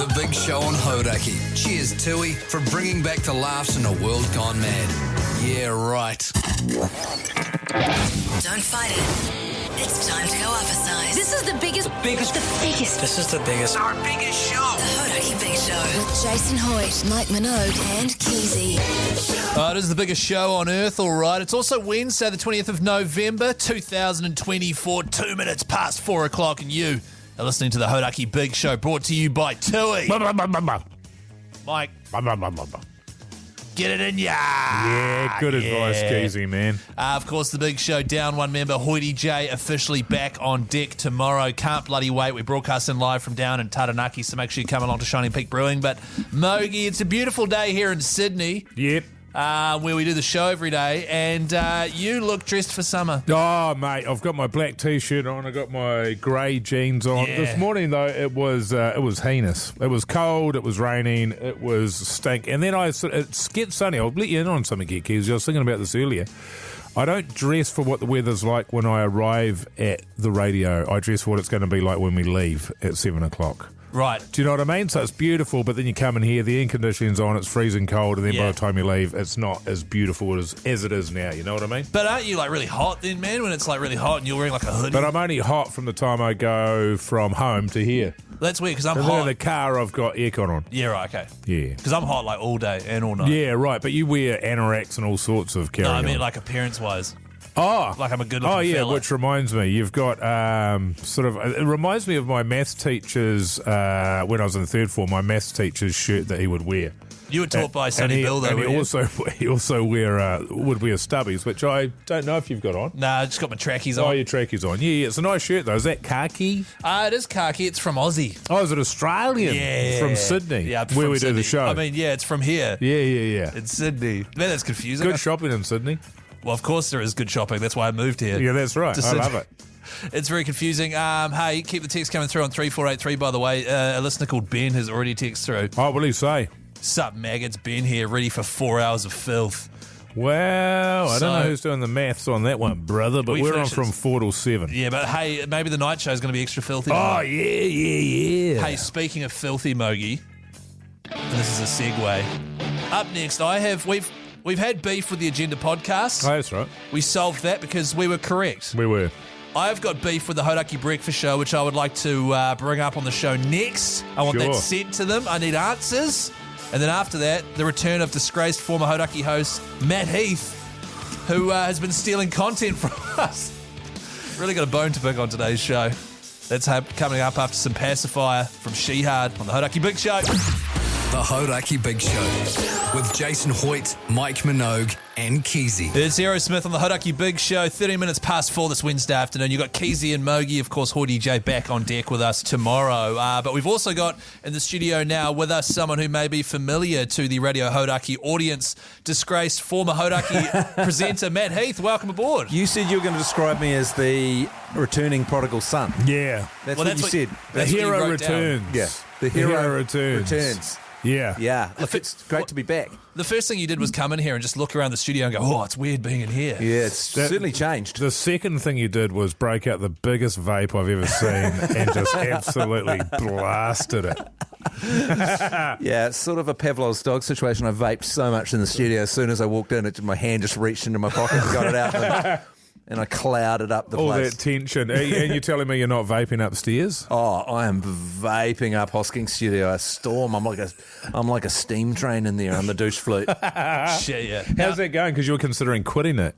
The Big Show on Hauraki. Cheers, Tui, for bringing back the laughs in a world gone mad. Yeah, right. Don't fight it. It's time to go up a size. This is the biggest. This is the biggest. Our biggest show. The Hauraki Big Show. With Jason Hoyt, Mike Minogue and Keyzie. It is the biggest show on earth, all right. It's also Wednesday, the 20th of November, 2024, 2 minutes past 4 o'clock, and you are listening to the Hauraki Big Show, brought to you by Tui. Mike, get it in ya. Yeah, good advice, Keyzie, man. Of course, the Big Show, down one member, Hoity J, officially back on deck tomorrow. Can't bloody wait. We're broadcasting live from down in Taranaki, so make sure you come along to Shining Peak Brewing. But, Mogi, it's a beautiful day here in Sydney. Yep. Where we do the show every day, and you look dressed for summer. Oh, mate, I've got my black T-shirt on. I got my grey jeans on. Yeah. This morning, though, it was heinous. It was cold. It was raining. It was stink. And then it gets sunny. I'll let you in on something here, Keys. I was thinking about this earlier. I don't dress for what the weather's like when I arrive at the radio. I dress for what it's going to be like when we leave at 7 o'clock. Right. Do you know what I mean? So it's beautiful, but then you come in here, the air conditioning's on, it's freezing cold, and then by the time you leave, it's not as beautiful as it is now. You know what I mean? But aren't you like really hot then, man, when it's like really hot and you're wearing like a hoodie? But I'm only hot from the time I go from home to here. That's weird because I'm And then in hot. the car, I've got aircon on. Yeah, right, okay. Yeah. Because I'm hot like all day and all night. Yeah, right. But you wear anoraks and all sorts of carry No, I on. mean like appearance-wise. Oh, Like I'm a good-looking oh yeah, fella. which reminds me, you've got it reminds me of my maths teacher's when I was in third form. My maths teacher's shirt that he would wear. You were taught by Sonny Bill, though, and weren't you? he also would wear stubbies, which I don't know if you've got on. Nah, I just got my trackies Oh, on. your trackies on. Yeah, it's a nice shirt though. Is that khaki? It is khaki. It's from Aussie. Oh, is it Australian? Yeah. From Sydney. Yeah, where from we Sydney. do the show. I mean, yeah, it's from here. Yeah. It's Sydney. Man, that's confusing. Good shopping in Sydney. Well, of course there is good shopping. That's why I moved here. Yeah, that's right. To I Sydney. love it. It's very confusing. Hey, keep the text coming through on 3483, by the way. A listener called Ben has already texted through. Oh, what do you say? Sup, maggots? Ben here, ready for 4 hours of filth. Well, I don't So- know who's doing the maths on that one, brother, but We we're on finished from 4 till 7. Yeah, but hey, maybe the night show is going to be extra filthy. Oh, tonight. yeah. Hey, speaking of filthy, Mogi, and this is a segue. Up next, we've had beef with the Agenda podcast. Oh, that's right. We solved that because we were correct. We were. I've got beef with the Hauraki Breakfast Show, which I would like to bring up on the show next. I want that Sure. sent to them. I need answers. And then after that, the return of disgraced former Hauraki host Matt Heath, who has been stealing content from us. Really got a bone to pick on today's show. That's coming up after some pacifier from Shehard on the Hauraki Big Show. The Hauraki Big Show with Jason Hoyt, Mike Minogue, and Keyzie. It's Aerosmith on the Hauraki Big Show, 30 minutes past 4 this Wednesday afternoon. You've got Keyzie and Mogi, of course, Hoity J back on deck with us tomorrow. But we've also got in the studio now with us someone who may be familiar to the Radio Hauraki audience, disgraced former Hauraki presenter Matt Heath. Welcome aboard. You said you were going to describe me as the returning prodigal son. Yeah. That's Well, what you said. The That's what you hero wrote down. returns. Yeah. The hero returns. returns. Yeah. Yeah. Look, it's great to be back. The first thing you did was come in here and just look around the studio and go, oh, it's weird being in here. Yeah, it's certainly changed. The second thing you did was break out the biggest vape I've ever seen and just absolutely blasted it. Yeah, it's sort of a Pavlov's dog situation. I vaped so much in the studio. As soon as I walked in, my hand just reached into my pocket and got it out. And I clouded up the All place. that tension. And you're telling me you're not vaping upstairs? Oh, I am vaping up Hosking Studio a storm. I'm like a steam train in there on the douche flute. Shit, yeah. How's that going? Because you were considering quitting it.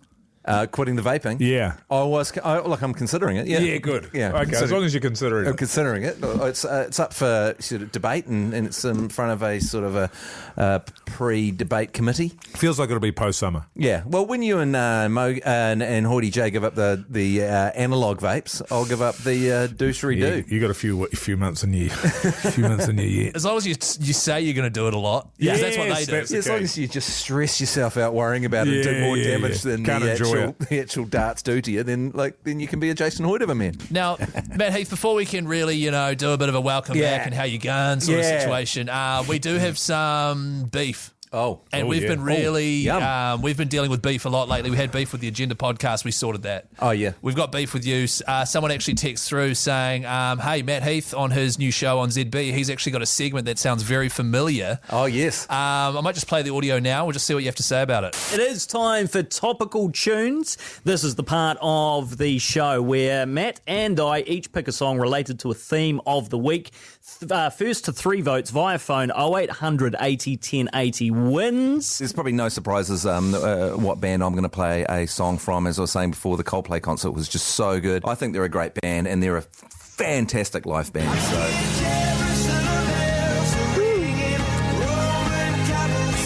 Quitting the vaping. Yeah. I'm considering it. Yeah, Yeah, good. Yeah, Okay, as long as you're considering I'm it. considering it. It's up for sort of debate, and it's in front of a sort of a pre-debate committee. Feels like it'll be post-summer. Yeah. Well, when you and Mo and Hoity J give up the analog vapes, I'll give up the douchery do. You got a few months in you. Yet. As long as you say you're going to do it a lot. Yeah, that's what they Yes, do. that's- Yeah, as long okay. as you just stress yourself out worrying about it and do more damage than Can't enjoy the actual darts do to you, then you can be a Jason Hoyt of a man. Now, Matt Heath, before we can really, do a bit of a welcome Yeah. back and how you going sort of Yeah. situation, we do have some beef. Oh. And we've been yum. we've been dealing with beef a lot lately. We had beef with the Agenda podcast. We sorted that. Oh, yeah. We've got beef with you. Someone actually texts through saying, hey, Matt Heath on his new show on ZB, he's actually got a segment that sounds very familiar. Oh, yes. I might just play the audio now. We'll just see what you have to say about it. It is time for Topical Tunes. This is the part of the show where Matt and I each pick a song related to a theme of the week. First to 3 votes via phone, 0800 80 1080 wins. There's probably no surprises what band I'm going to play a song from. As I was saying before, the Coldplay concert was just so good. I think they're a great band, and they're a fantastic live band.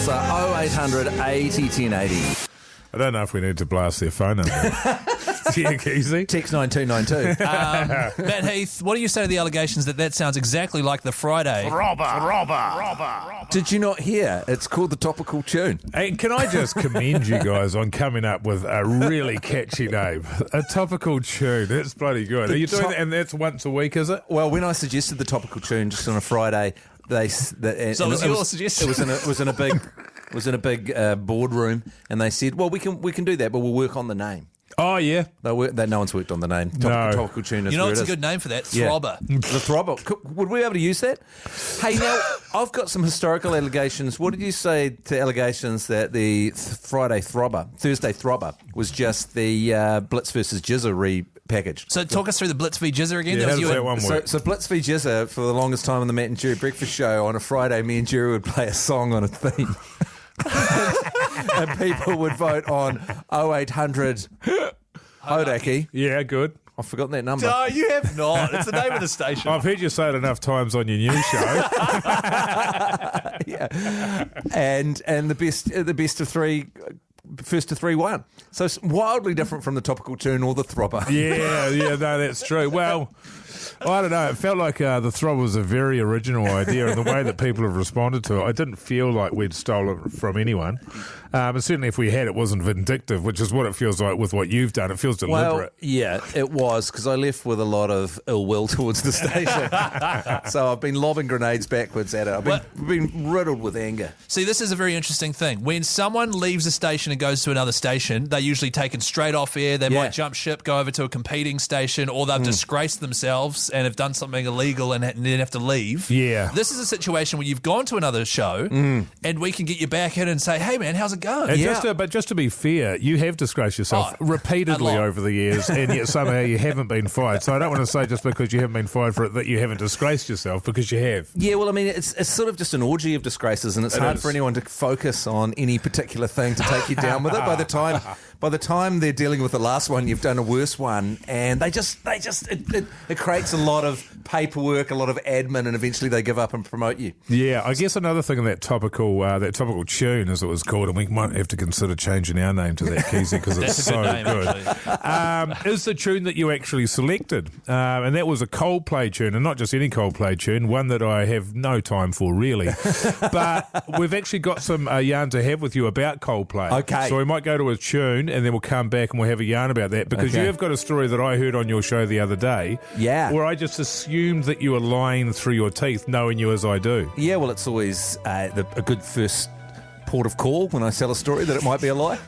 So 0800 80 1080. I don't know if we need to blast their phone number. Yeah, Keyzie. Text 9292. Matt Heath, what do you say to the allegations that sounds exactly like the Friday? Robber. Did you not hear? It's called the Topical Tune. Hey, can I just commend you guys on coming up with a really catchy name? A topical tune. That's bloody good. Are you doing that? And that's once a week, is it? Well, when I suggested the Topical Tune just on a Friday, So it was your suggestion? It was in a big boardroom, and they said, "Well, we can do that, but we'll work on the name." Oh, yeah. No one's worked on the name. No. Topical Tune is You know where what's it a is. good name for that? Yeah. Throbber. The Throbber. Would we be able to use that? Hey, now, I've got some historical allegations. What did you say to allegations that the Thursday Throbber was just the Blitz versus Jizzer repackaged? So talk us through the Blitz v Jizzer again. Yeah, That how was does you that one work? So Blitz v Jizzer, for the longest time on the Matt and Jerry Breakfast Show, on a Friday, me and Jerry would play a song on a theme. And people would vote on 0800 Hauraki. Yeah, good. I've forgotten that number. No, you have not. It's the name of the station. I've heard you say it enough times on your new show. Yeah. And the best of three, first to 3 won. So it's wildly different from the Topical Tune or the Throbber. Yeah, no, that's true. Well, I don't know. It felt like the Throb was a very original idea, and the way that people have responded to it, I didn't feel like we'd stolen it from anyone. But certainly if we had, it wasn't vindictive, which is what it feels like with what you've done. It feels deliberate. Well, yeah, it was, because I left with a lot of ill will towards the station. So I've been lobbing grenades backwards at it. I've been riddled with anger. See, this is a very interesting thing. When someone leaves a station and goes to another station, they're usually taken straight off air. They might jump ship, go over to a competing station, or they've disgraced themselves and have done something illegal and then have to leave. Yeah. This is a situation where you've gone to another show and we can get you back in and say, hey, man, how's it going? And but just to be fair, you have disgraced yourself repeatedly over the years, and yet somehow you haven't been fired. So I don't want to say just because you haven't been fired for it that you haven't disgraced yourself, because you have. Yeah, well, I mean, it's sort of just an orgy of disgraces, and it's hard for anyone to focus on any particular thing to take you down with it. By the time they're dealing with the last one, you've done a worse one, and it creates a lot of paperwork, a lot of admin, and eventually they give up and promote you. Yeah, I guess another thing in that topical tune, as it was called, and we might have to consider changing our name to that, Keyzie, because it's That's a so good name, good. Is the tune that you actually selected, and that was a Coldplay tune, and not just any Coldplay tune, one that I have no time for really. But we've actually got some yarn to have with you about Coldplay. Okay, so we might go to a tune, and then we'll come back and we'll have a yarn about that, because you have got a story that I heard on your show the other day. Yeah, where I just assumed that you were lying through your teeth, knowing you as I do. Yeah, well, it's always a good first port of call when I sell a story that it might be a lie.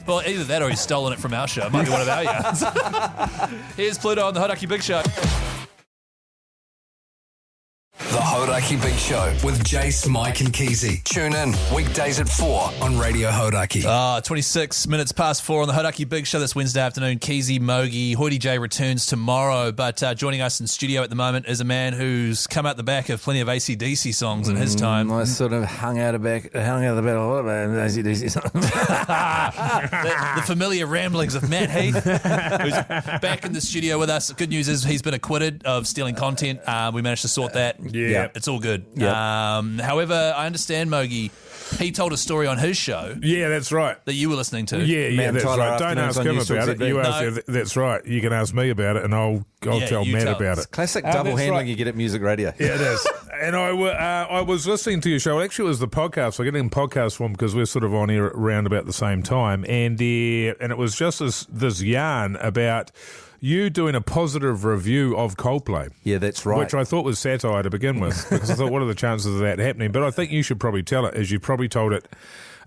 Well, either that or he's stolen it from our show. It might be one of our yarns. Here's Pluto on the Hauraki Big Show. The Hauraki Big Show with Jace, Mike and Keyzie. Tune in weekdays at 4 on Radio Hauraki. 26 minutes past 4 on the Hauraki Big Show this Wednesday afternoon. Keyzie, Mogi, Hoity J returns tomorrow, but joining us in studio at the moment is a man who's come out the back of plenty of AC/DC songs in his time. I sort of hung out of the bit a lot about AC/DC songs. The familiar ramblings of Matt Heath, who's back in the studio with us. Good news is he's been acquitted of stealing content. We managed to sort that. Yeah. It's all good. Yep. However, I understand, Mogi, he told a story on his show. Yeah, that's right. That you were listening to. Yeah, that's Tyler right. Don't Afternoons ask on him News about Talk it. You ZB. ask him. That's right. You can ask me about it, and I'll tell you Matt tell about us. it. Classic That's double handling right. you get at music radio. Yeah, it is. And I was listening to your show. Actually, it was the podcast. I get in podcast form because we're sort of on air around about the same time, and it was just this yarn about you doing a positive review of Coldplay. Yeah, that's right. Which I thought was satire to begin with, because I thought, what are the chances of that happening? But I think you should probably tell it, as you probably told it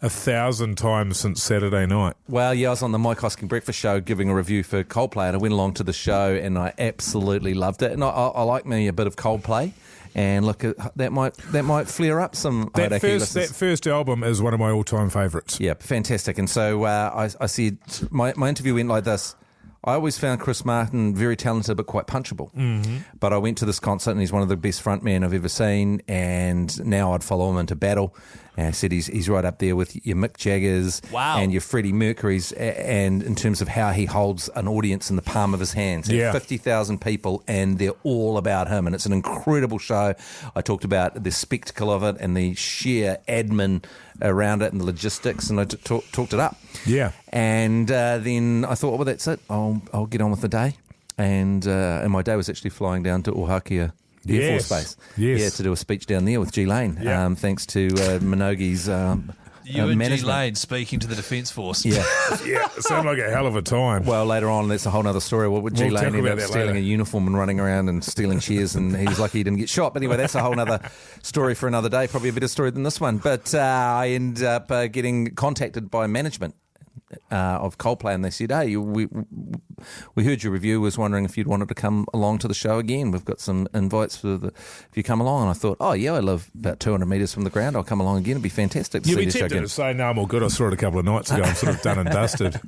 1,000 times since Saturday night. Well, yeah, I was on the Mike Hosking Breakfast Show giving a review for Coldplay, and I went along to the show, and I absolutely loved it. And I like me a bit of Coldplay. And look, that might flare up some that first album is one of my all-time favourites. Yeah, fantastic. And so I said, my interview went like this. I always found Chris Martin very talented but quite punchable. Mm-hmm. But I went to this concert and he's one of the best frontmen I've ever seen, and now I'd follow him into battle. And I said he's right up there with your Mick Jaggers and your Freddie Mercurys, and in terms of how he holds an audience in the palm of his hands. 50,000 people, and they're all about him, and it's an incredible show. I talked about the spectacle of it and the sheer admin around it and the logistics, and I talked it up. Yeah. And then I thought, well, that's it. I'll get on with the day. And my day was actually flying down to Hauraki, Air Force Base. Yes. Yeah, to do a speech down there with G Lane. Yeah. Thanks to Minogue's you and management. G Lane speaking to the Defence Force. Yeah. Yeah, it sounded like a hell of a time. Well, later on, that's a whole other story. What would G Lane end up stealing a uniform and running around and stealing shares, and he was lucky he didn't get shot. But anyway, that's a whole other story for another day, probably a better story than this one. But I ended up getting contacted by management of Coldplay, and they said, hey, we heard your review, was wondering if you'd wanted to come along to the show again. We've got some invites for if you come along. And I thought, oh yeah, I live about 200 metres from the ground, I'll come along again. It'd be fantastic to see the show again. You'd be tempted to say, no, I'm all good, I saw it a couple of nights ago, I'm sort of done and dusted.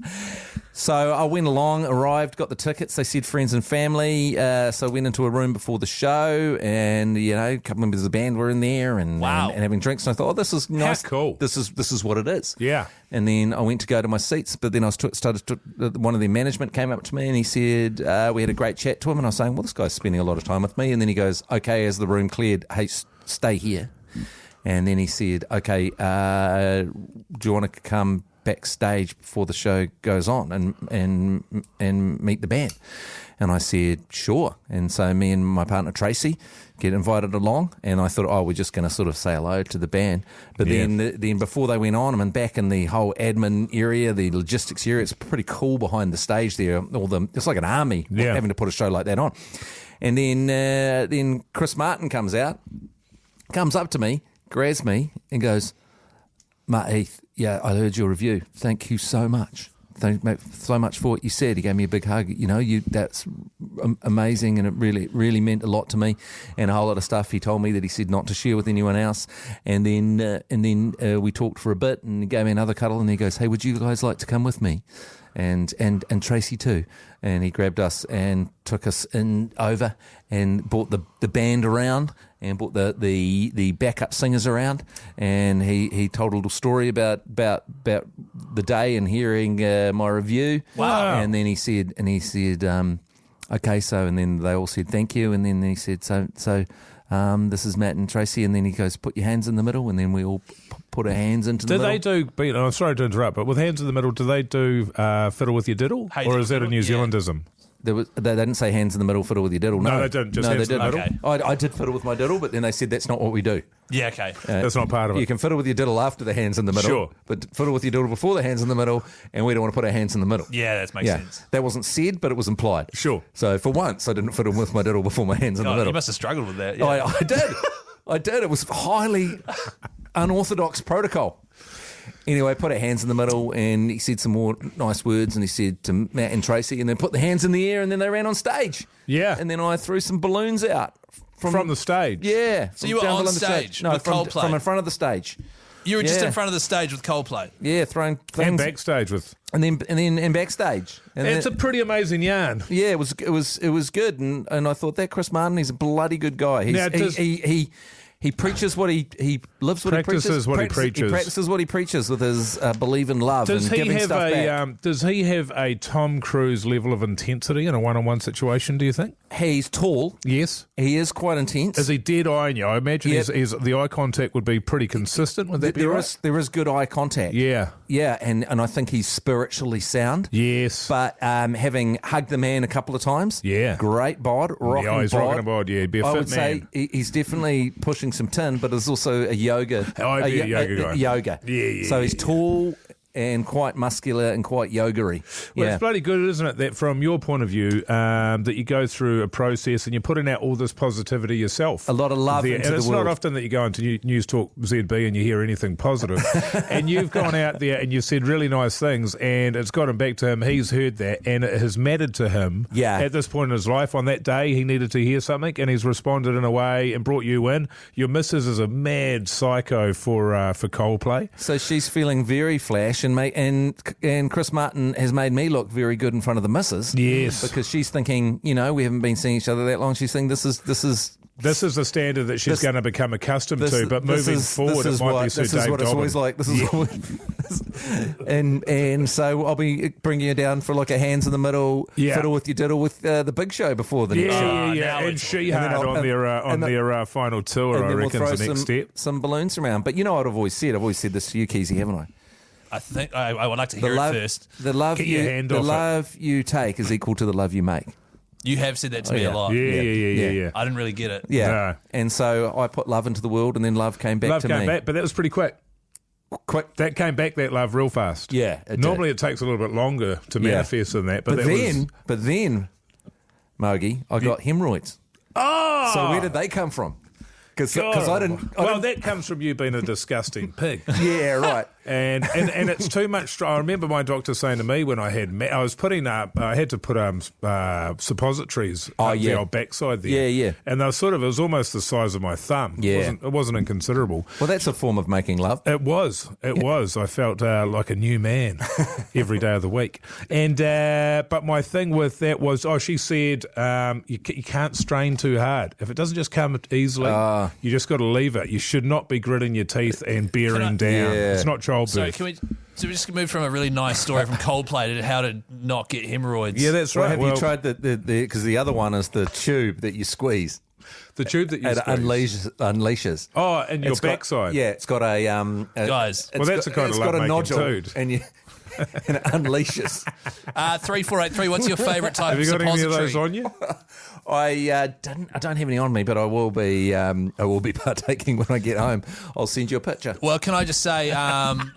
So I went along, arrived, got the tickets. They said friends and family. So I went into a room before the show, and a couple of members of the band were in there and having drinks. And I thought, oh, this is nice. How cool. This is what it is. Yeah. And then I went to go to my seats, but then one of their management came up to me and he said, we had a great chat to him, and I was saying, well, this guy's spending a lot of time with me. And then he goes, okay, as the room cleared, hey, stay here. And then he said, okay, do you want to come backstage before the show goes on and meet the band? And I said, sure. And so me and my partner Tracy get invited along, and I thought, oh, we're just going to sort of say hello to the band. But then before they went on, back in the whole admin area, the logistics area, it's pretty cool behind the stage there. It's like an army having to put a show like that on. And then Chris Martin comes up to me, grabs me and goes, Mate Heath, yeah, I heard your review. Thank you so much. Thank you so much for what you said. He gave me a big hug. That's amazing, and it really meant a lot to me. And a whole lot of stuff he told me that he said not to share with anyone else. And then we talked for a bit, and he gave me another cuddle, and he goes, hey, would you guys like to come with me? And Tracy too. And he grabbed us and took us over and brought the band around and brought the backup singers around, and he told a little story about the day and hearing my review. Wow. And then he said okay, so, and then they all said thank you, and then he said so this is Matt and Tracy, and then he goes, put your hands in the middle, and then we all put our hands into the middle. Do they do, I'm sorry to interrupt, but with hands in the middle, do they do fiddle with your diddle? Or is that a New Zealandism? They didn't say hands in the middle, fiddle with your diddle. No, they didn't. Just hands in the middle. Okay. I did fiddle with my diddle, but then they said that's not what we do. Yeah, okay. That's not part of it. You can fiddle with your diddle after the hands in the middle. Sure. But fiddle with your diddle before the hands in the middle, and we don't want to put our hands in the middle. Yeah, that makes sense. That wasn't said, but it was implied. Sure. So for once, I didn't fiddle with my diddle before my hands in the middle. You must have struggled with that. Yeah. I did. I did. It was highly unorthodox protocol. Anyway, put our hands in the middle, and he said some more nice words, and he said to Matt and Tracy, and then put the hands in the air, and then they ran on stage. Yeah. And then I threw some balloons out. From the stage? Yeah. So you were on stage with Coldplay? From in front of the stage. You were just in front of the stage with Coldplay? Yeah, throwing things. And backstage with... And backstage. And it's a pretty amazing yarn. Yeah, it was good, and I thought that Chris Martin, he's a bloody good guy. He preaches what he lives what he preaches. He practices what he preaches with his believe in love and giving stuff back. Does he have a Tom Cruise level of intensity in a one-on-one situation, do you think? He's tall. Yes. He is quite intense. Is he dead eyeing you? I imagine the eye contact would be pretty consistent. Would that be right? There is good eye contact. Yeah. Yeah, and I think he's spiritually sound. Yes. But having hugged the man a couple of times, great bod, rocking bod. He's rocking a bod, yeah. He'd be a fit man. I would say he's definitely pushing some tin, but there's also a yoga. Yoga guy. Yoga. Yeah. So he's tall, and quite muscular and quite yoga-y. Well, it's bloody good, isn't it, that from your point of view, that you go through a process and you're putting out all this positivity yourself. A lot of love there. into And the it's world. not often that you go into News Talk ZB and you hear anything positive. And you've gone out there and you've said really nice things, and it's gotten back to him. He's heard that, and it has mattered to him at this point in his life. On that day, he needed to hear something, and he's responded in a way and brought you in. Your missus is a mad psycho for Coldplay. So she's feeling very flash, and Chris Martin has made me look very good in front of the missus. Yes. Because she's thinking, we haven't been seeing each other that long. She's thinking this is the standard that she's going to become accustomed to, but moving forward, it might be Sir Dave This is what it's Dobbin. always like. This is and so I'll be bringing you down for like a hands in the middle fiddle with your diddle with the Big Show before the next show. And She-Hard on their final tour, and I then reckon, we'll is throw the next step. some balloons around. But you know what I've always said? I've always said this to you, Keyzie, haven't I? I think I would like to hear it first. The love Get your hand off it. love you take is equal to the love you make. You have said that to me a lot. Yeah. I didn't really get it. Yeah. No. And so I put love into the world, and then love came back Love to came me. back, but that was pretty quick. That came back, that love, real fast. Yeah, it Normally it takes a little bit longer to manifest than that. But then, Mogi, I got hemorrhoids. Oh! So where did they come from? Because I didn't. That comes from you being a disgusting pig. Yeah, right. And it's too much. I remember my doctor saying to me when I had I had to put suppositories up the old backside there. Yeah. And they were it was almost the size of my thumb. Yeah. It wasn't inconsiderable. Well, that's a form of making love. It was. I felt like a new man every day of the week. And but my thing with that was, she said, you can't strain too hard. If it doesn't just come easily, you just got to leave it. You should not be gritting your teeth and bearing down. Yeah. It's not childbirth. So we just move from a really nice story from Coldplay to how to not get hemorrhoids. Yeah, that's right. Have you tried because the other one is the tube that you squeeze. The tube that you It unleashes. Oh, and your backside. It's got a Guys. Well, that's a kind of got a love-making nodule, toad. and it unleashes. 3483. What's your favourite type Have you of got suppository? any of those on you? I don't have any on me, but I will be partaking when I get home. I'll send you a picture. Well, can I just say,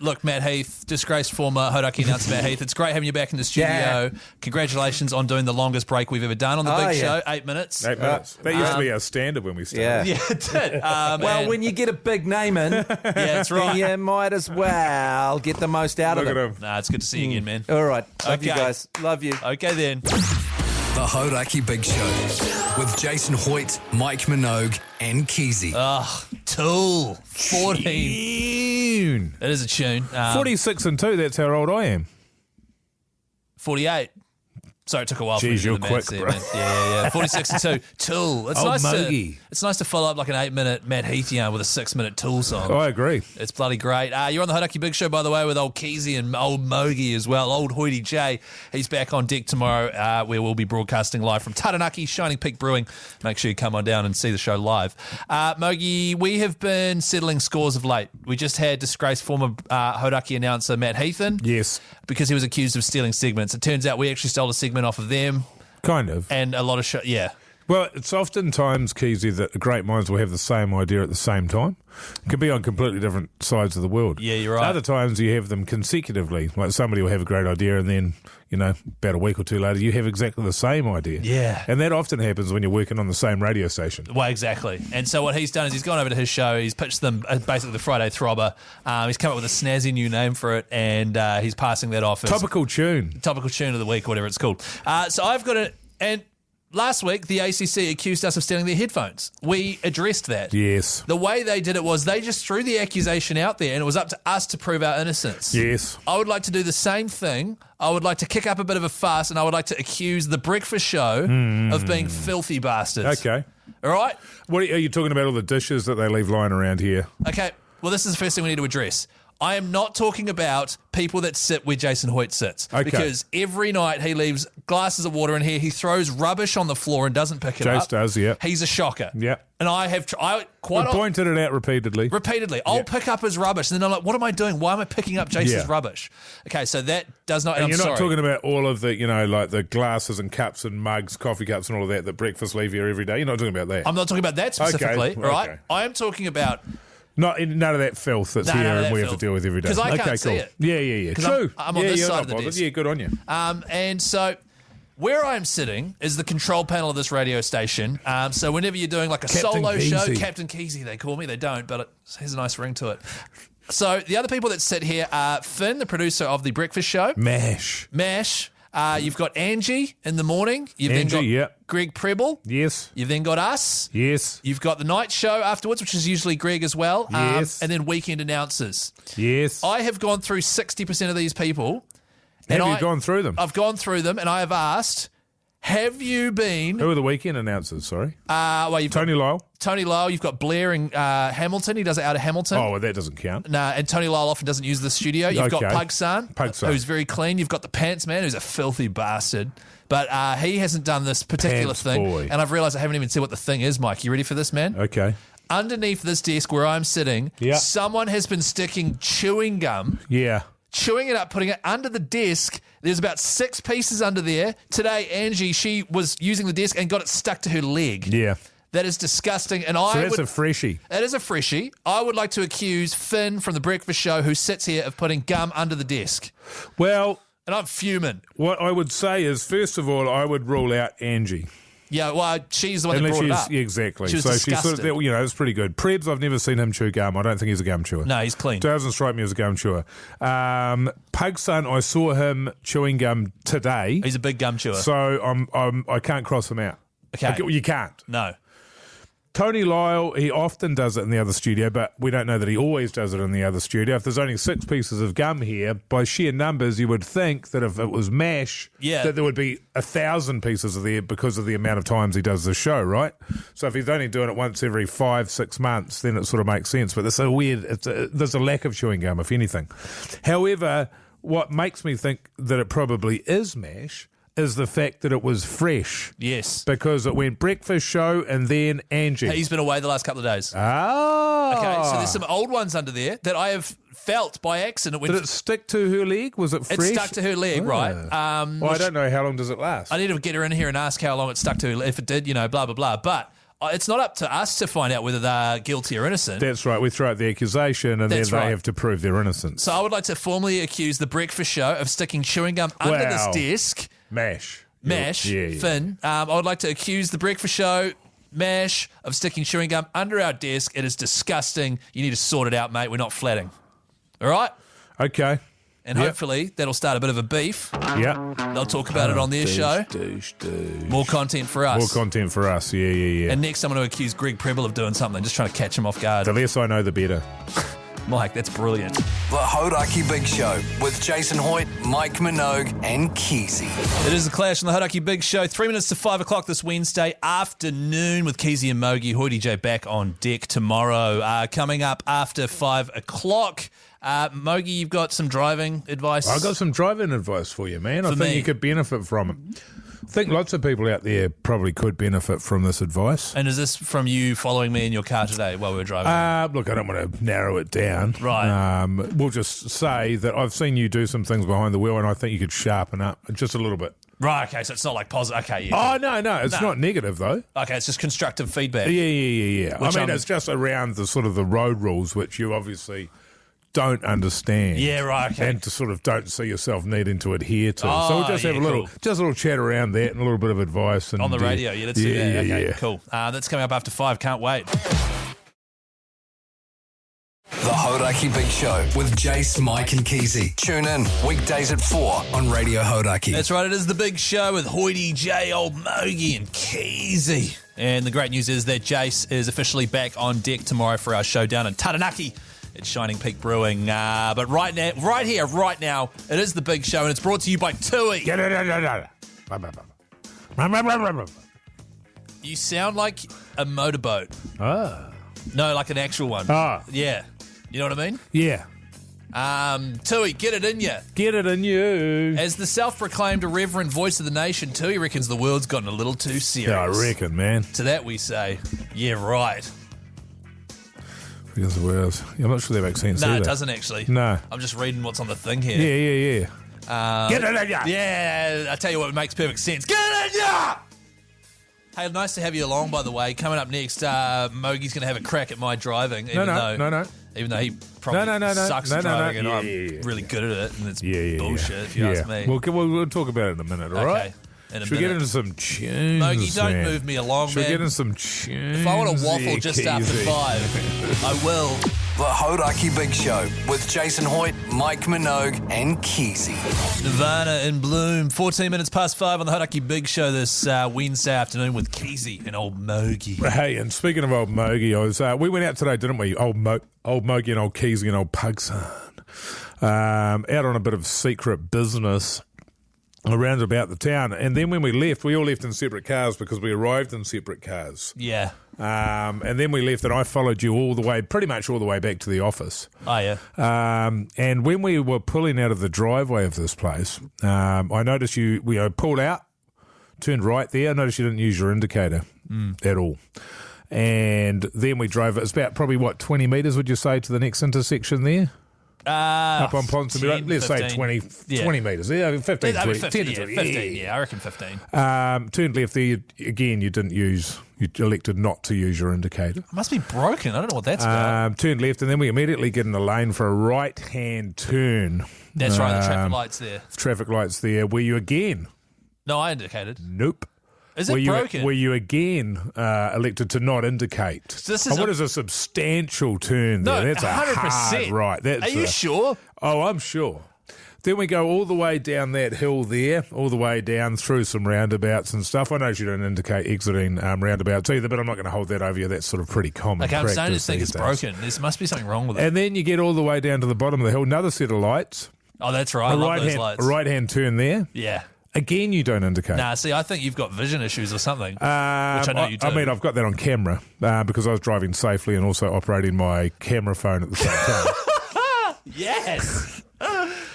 look, Matt Heath, disgraced former Hauraki announcer Matt Heath, it's great having you back in the studio. Yeah. Congratulations on doing the longest break we've ever done on the Big Show, 8 minutes. 8 minutes. That used to be our standard when we started. Yeah, it did. Well, when you get a big name in, that's right. you might as well get the most out Look of at it. him. Nah, it's good to see you again, man. All right. Love you Okay. guys. Love you. Okay, then. The Hauraki Big Show with Jason Hoyt, Mike Minogue, and Keyzie. Tool, 14. That is a tune. 46 and 2, that's how old I am. 48. Sorry, it took a while for me Jeez, to do you're the quick, maths there, bro. man. Yeah. 46 and 2. Tool. It's Old nice Mogi. it's nice to follow up like an 8-minute Matt Heath yarn with a 6-minute Tool song. I agree. It's bloody great. You're on the Hauraki Big Show, by the way, with old Keyzie and old Mogi as well. Old Hoity J. He's back on deck tomorrow, where we'll be broadcasting live from Taranaki, Shining Peak Brewing. Make sure you come on down and see the show live. Mogi, we have been settling scores of late. We just had disgraced former Hauraki announcer Matt Heathen. Yes. Because he was accused of stealing segments. It turns out we actually stole a segment off of them. Kind of. And a lot of yeah. Well, it's oftentimes, Keyzie, that great minds will have the same idea at the same time. It can be on completely different sides of the world. Yeah, you're right. Other times you have them consecutively. Like somebody will have a great idea and then, about a week or two later, you have exactly the same idea. Yeah. And that often happens when you're working on the same radio station. Well, exactly. And so what he's done is he's gone over to his show. He's pitched them basically the Friday Throbber. He's come up with a snazzy new name for it, and he's passing that off as Topical tune of the week, whatever it's called. So I've got it. And last week, the ACC accused us of stealing their headphones. We addressed that. Yes. The way they did it was they just threw the accusation out there, and it was up to us to prove our innocence. Yes. I would like to do the same thing. I would like to kick up a bit of a fuss, and I would like to accuse the Breakfast Show of being filthy bastards. Okay. All right? What are you talking about, all the dishes that they leave lying around here? Okay. Well, this is the first thing we need to address. I am not talking about people that sit where Jason Hoyt sits. Okay. Because every night he leaves glasses of water in here. He throws rubbish on the floor and doesn't pick it up. Jace does, yeah. He's a shocker. Yeah. And I have quite pointed it out repeatedly. I'll pick up his rubbish, and then I'm like, what am I doing? Why am I picking up Jason's Yeah. rubbish? Okay, so that does not... And I'm you're not sorry. talking about all of the, like the glasses and cups and mugs, coffee cups and all of that breakfast leave here every day. You're not talking about that. I'm not talking about that specifically, Okay, right? okay. I am talking about None of that filth that's None here of and that we have to filth. deal with every day. 'Cause I okay, can't cool. see it. Yeah. 'Cause True. I'm on this you're side not of the bothered. desk. Yeah, good on you. And so where I'm sitting is the control panel of this radio station. So whenever you're doing like a Captain solo show, Keyzie. Captain Keyzie, they call me. They don't, but it has a nice ring to it. So the other people that sit here are Finn, the producer of The Breakfast Show. Mash. You've got Angie in the morning. You've then Angie, got yep. Greg Preble. Yes. You've then got us. Yes. You've got the night show afterwards, which is usually Greg as well. Yes. And then weekend announcers. Yes. I have gone through 60% of these people. Have you gone through them? I've gone through them, and I have asked, have you been... Who are the weekend announcers, sorry? Well, you've Tony Lyle? got Tony Lyle, you've got Blair in Hamilton. He does it out of Hamilton. Oh, well, that doesn't count. Nah, and Tony Lyle often doesn't use the studio. You've got Okay. Pugsan, who's very clean. You've got the Pants Man, who's a filthy bastard. But he hasn't done this particular Pants thing. boy. And I've realised I haven't even said what the thing is, Mike. You ready for this, man? Okay. Underneath this desk where I'm sitting, Yeah. someone has been sticking chewing gum, Yeah. chewing it up, putting it under the desk. There's about 6 pieces under there. Today, Angie, she was using the desk and got it stuck to her leg. Yeah. That is disgusting. And So that's a freshie. That is a freshie. I would like to accuse Finn from The Breakfast Show, who sits here, of putting gum under the desk. Well, And I'm fuming. what I would say is, first of all, I would rule out Angie. Yeah, well, she's the one that brought it up. Yeah, exactly. She was so disgusted. it's pretty good. Prebz, I've never seen him chew gum. I don't think he's a gum chewer. No, he's clean. Doesn't strike me as a gum chewer. Pugson, I saw him chewing gum today. He's a big gum chewer. So I can't cross him out. Okay. You can't. No. Tony Lyle, he often does it in the other studio, but we don't know that he always does it in the other studio. If there's only 6 pieces of gum here, by sheer numbers, you would think that if it was MASH, that there would be 1,000 pieces of there because of the amount of times he does the show, right? So if he's only doing it once every 5-6 months, then it sort of makes sense. But it's so weird. There's a lack of chewing gum, if anything. However, what makes me think that it probably is MASH is the fact that it was fresh. Yes. Because it went Breakfast Show and then Angie. He's been away the last couple of days. Ah. Okay, so there's some old ones under there that I have felt by accident. Did it stick to her leg? Was it fresh? It stuck to her leg, right? Well, I don't know. How long does it last? I need to get her in here and ask how long it stuck to her, if it did, blah, blah, blah. But it's not up to us to find out whether they're guilty or innocent. That's right. We throw out the accusation and That's then they right. have to prove their innocence. So I would like to formally accuse The Breakfast Show of sticking chewing gum under this desk. MASH. Yeah. Finn. I would like to accuse The Breakfast Show, MASH, of sticking chewing gum under our desk. It is disgusting. You need to sort it out, mate. We're not flatting. All right? Okay. And hopefully that'll start a bit of a beef. Yeah. They'll talk about it on their show. More content for us. More content for us. Yeah. And next I'm going to accuse Greg Preble of doing something, just trying to catch him off guard. The less I know, the better. Mike, that's brilliant. The Hauraki Big Show with Jason Hoyt, Mike Minogue, and Keyzie. It is the Clash on the Hauraki Big Show. 3 minutes to 5 o'clock this Wednesday afternoon with Keyzie and Mogi. Hoyty J back on deck tomorrow. Coming up after 5 o'clock. Mogi, you've got some driving advice. I've got some driving advice for you, man. I think me. you could benefit from it. I think lots of people out there probably could benefit from this advice. And is this from you following me in your car today while we were driving? Look, I don't want to narrow it down. Right. We'll just say that I've seen you do some things behind the wheel and I think you could sharpen up just a little bit. Right, okay, so it's not like positive. Okay, yeah. Oh, no, it's not negative, though. Okay, it's just constructive feedback. Yeah. I mean, it's just around the sort of the road rules, which you obviously don't understand. Yeah, right, okay. And to sort of don't see yourself needing to adhere to. Oh, so we'll just have a cool. little chat around that and a little bit of advice. And On the radio, let's do that. Okay, yeah. cool. That's coming up after 5. Can't wait. The Hauraki Big Show with Jace, Mike, and Keyzie. Tune in weekdays at 4 on Radio Hauraki. That's right, it is the big show with Hoyty J, Old Mogi, and Keyzie. And the great news is that Jace is officially back on deck tomorrow for our show down in Taranaki at Shining Peak Brewing. But right now, it is the big show, and it's brought to you by Tui. You sound like a motorboat. Ah. No, like an actual one. Ah. Yeah. You know what I mean? Yeah. Tui, get it in ya. Get it in you. As the self-proclaimed irreverent voice of the nation, Tui reckons the world's gotten a little too serious. Yeah, I reckon, man. To that we say, yeah, right. Because the words. I'm not sure that makes sense No, either. it doesn't actually. No. I'm just reading what's on the thing here. Yeah. Get it in ya. Yeah, I tell you what makes perfect sense. Get it in ya! Hey, nice to have you along, by the way. Coming up next, Mogi's going to have a crack at my driving. Even though he probably sucks at driving and I'm really good at it, and it's bullshit, if you ask me. We'll talk about it in a minute, all right? Should we get into some tunes? Mogi, don't move me along, Should man. we get into some tunes? If I want to waffle just after 5, I will. The Hauraki Big Show with Jason Hoyt, Mike Minogue, and Keyzie. Nirvana in Bloom. 14 minutes past 5 on the Hauraki Big Show this Wednesday afternoon with Keyzie and old Mogi. Hey, and speaking of old Mogi, we went out today, didn't we? Old Mogi and old Keyzie and old Pugson. Out on a bit of secret business around about the town. And then when we all left in separate cars because we arrived in separate cars. Yeah. And then we left and I followed you pretty much all the way back to the office. Oh, yeah. And when we were pulling out of the driveway of this place, I noticed we pulled out, turned right there. I noticed you didn't use your indicator at all. And then we drove, it's about probably, 20 metres, would you say, to the next intersection there? Up on Ponsonby Road, let's 15, say 20 metres. Yeah, 15, 20, 10 to 20. 15, I reckon 15. Turned left there. Again, you elected not to use your indicator. It must be broken. I don't know what that's about. Turned left, and then we immediately get in the lane for a right-hand turn. That's right, the traffic light's there. Traffic light's there. Were you again? No, I indicated. Nope. Is it broken? Were you again elected to not indicate? So this is what is a substantial turn there? No, that's 100%. Hard right. Are you sure? Oh, I'm sure. Then we go all the way down that hill there, all the way down through some roundabouts and stuff. I know you don't indicate exiting roundabouts either, but I'm not going to hold that over you. That's sort of pretty common Okay, I'm starting to think it's days. broken. There must be something wrong with it. And then you get all the way down to the bottom of the hill, another set of lights. Oh, that's right. I love those lights. A right-hand turn there. Yeah. Again, you don't indicate. Nah, see, I think you've got vision issues or something, which I know you do. I mean, I've got that on camera because I was driving safely and also operating my camera phone at the same time. Yes.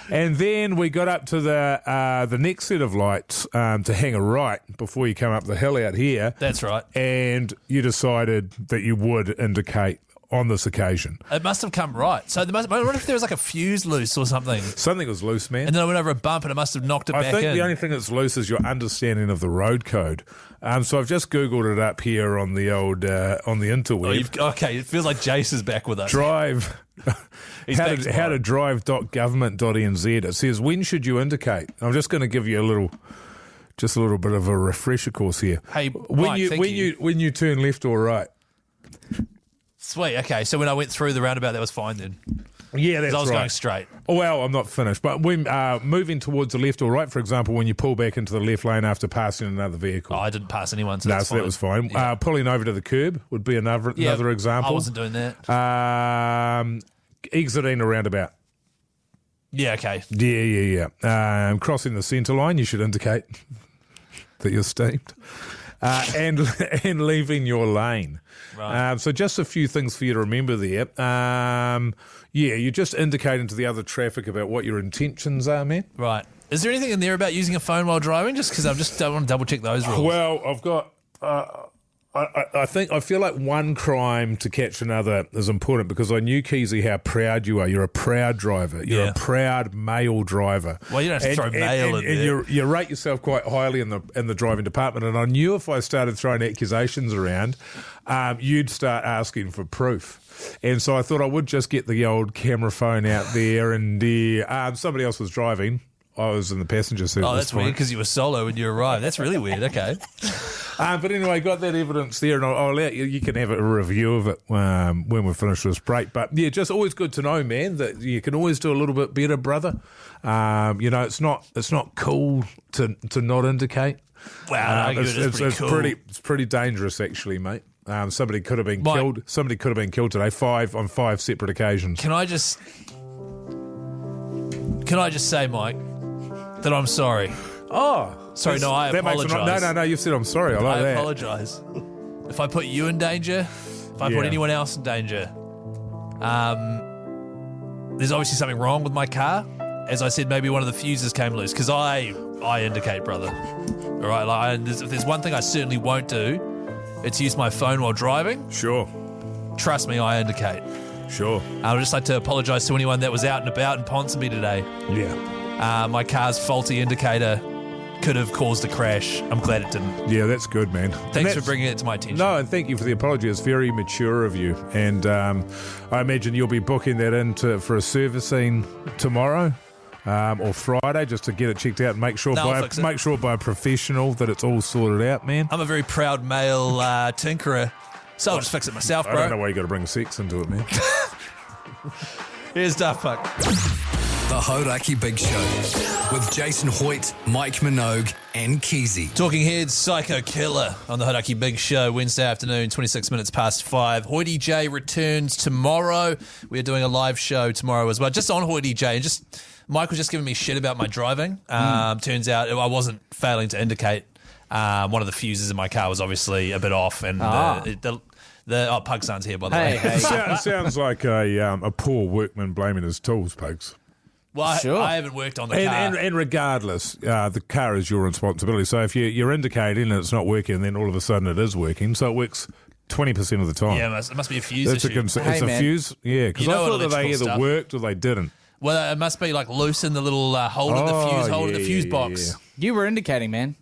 And then we got up to the next set of lights to hang a right before you come up the hill out here. That's right. And you decided that you would indicate on this occasion. It must have come right. So I wonder if there was like a fuse loose or something. Something was loose, man. And then I went over a bump and it must have knocked it back in. I think the only thing that's loose is your understanding of the road code. So I've just Googled it up here on the old on the interweb. Okay, it feels like Jace is back with us. Drive. how to drive.government.nz. It says, when should you indicate? I'm just going to give you a little bit of a refresher course here. Hey, when you turn left or right. Sweet. Okay, so when I went through the roundabout, that was fine then. Yeah, that's right. I was going straight. Oh, well, I'm not finished. But when moving towards the left or right, for example, when you pull back into the left lane after passing another vehicle. Oh, I didn't pass anyone, so that was fine. Yeah. Pulling over to the curb would be another example. I wasn't doing that. Exiting a roundabout. Yeah, okay. Yeah. Crossing the centre line, you should indicate that you're steamed. And leaving your lane. Right. So just a few things for you to remember there. You just indicating to the other traffic about what your intentions are, man. Right. Is there anything in there about using a phone while driving? Just because I want to double check those rules. Well, I've got... I feel like one crime to catch another is important because I knew, Keyzie, how proud you are. You're a proud driver. You're a proud male driver. Well, you don't have to throw male in there. And you rate yourself quite highly in the driving department. And I knew if I started throwing accusations around, you'd start asking for proof. And so I thought I would just get the old camera phone out there. And somebody else was driving. I was in the passenger seat. Oh, that's weird because you were solo when you arrived. That's really weird. Okay. But anyway, got that evidence there, and I'll let you. You can have a review of it when we finish this break. But yeah, just always good to know, man, that you can always do a little bit better, brother. It's not cool to not indicate. Wow, it's pretty dangerous, actually, mate. Somebody could have been killed. Somebody could have been killed today. 5 on 5 separate occasions. Can I just say, Mike, that I'm sorry? Oh, sorry. No, I apologise. No. You said I'm sorry. I that. Apologise. If I put you in danger, if I put anyone else in danger, there's obviously something wrong with my car. As I said, maybe one of the fuses came loose because I indicate, brother. All right. If there's one thing I certainly won't do, it's use my phone while driving. Sure. Trust me, I indicate. Sure. I would just like to apologise to anyone that was out and about in Ponsonby today. Yeah. My car's faulty indicator could have caused a crash. I'm glad it didn't. Yeah, that's good, man. Thanks for bringing it to my attention. No, and thank you for the apology. It's very mature of you. And I imagine you'll be booking that in for a servicing tomorrow. Or Friday, just to get it checked out and make sure by a professional that it's all sorted out, man. I'm a very proud male tinkerer, so I'll just fix it myself, bro. I don't know why you got to bring sex into it, man. Here's Daft Punk. The Hauraki Big Show with Jason Hoyt, Mike Minogue, and Keyzie. Talking Heads, Psycho Killer on the Hauraki Big Show, Wednesday afternoon, 26 minutes past 5. Hoity J returns tomorrow. We're doing a live show tomorrow as well, just on Hoity J. And just Mike was just giving me shit about my driving. Turns out I wasn't failing to indicate. One of the fuses in my car was obviously a bit off, and Pug's son's here, by the way. It sounds like a poor workman blaming his tools, Pugs. Well, I haven't worked on the car. And regardless, the car is your responsibility. So if you're indicating and it's not working, and then all of a sudden it is working, so it works 20% of the time. Yeah, it must be a fuse issue. It's a fuse? Yeah, because I thought that they either worked or they didn't. Well, it must be like loose in the little hole in the fuse hole in the fuse box. Yeah. You were indicating, man,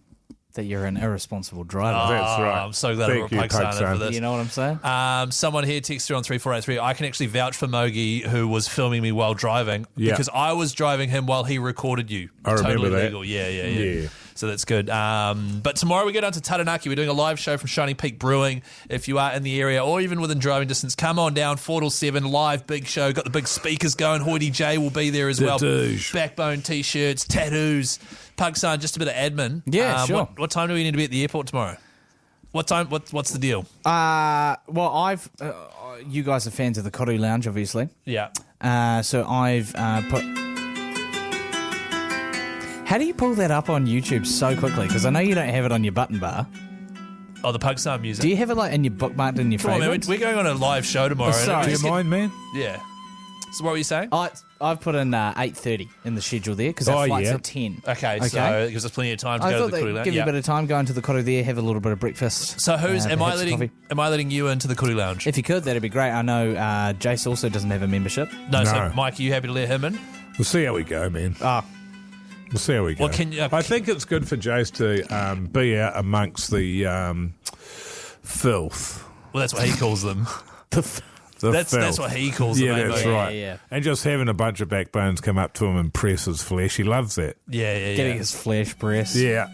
that you're an irresponsible driver. That's right. I'm so glad I brought Pugson in for this. You know what I'm saying? Someone here texted through on 3483. I can actually vouch for Mogi, who was filming me while driving, because I was driving him while he recorded you. I remember totally that. legal. Yeah. So that's good. But tomorrow we go down to Taranaki. We're doing a live show from Shining Peak Brewing. If you are in the area or even within driving distance, come on down, 4 till 7, live big show. Got the big speakers going. Hoity J will be there as well. Backbone T-shirts, tattoos. Pugson, just a bit of admin. Yeah, sure. What time do we need to be at the airport tomorrow? What time? What's the deal? Well, you guys are fans of the Koru Lounge, obviously. Yeah. So I've put... How do you pull that up on YouTube so quickly? Because I know you don't have it on your button bar. Oh, the Pugson music. Do you have it like in your bookmarked in your Come on, man, favourites? we're going on a live show tomorrow. sorry. Do you mind, man? Yeah. So what were you saying? I've put in 8:30 in the schedule there because our flight's at 10. Okay, so it gives us plenty of time to I go thought to the Koru they'd Lounge. give you a bit of time, go into the Koru there, have a little bit of breakfast. So am I perhaps letting you into the Koru Lounge? If you could, that'd be great. I know Jace also doesn't have a membership. No. So Mike, are you happy to let him in? We'll see how we go, man. We'll see how we go. Well, I think it's good for Jace to be out amongst the filth. Well, that's what he calls them. That's what he calls them. Yeah, that's right. Yeah. And just having a bunch of backbones come up to him and press his flesh. He loves that. Yeah. Getting his flesh pressed. Yeah.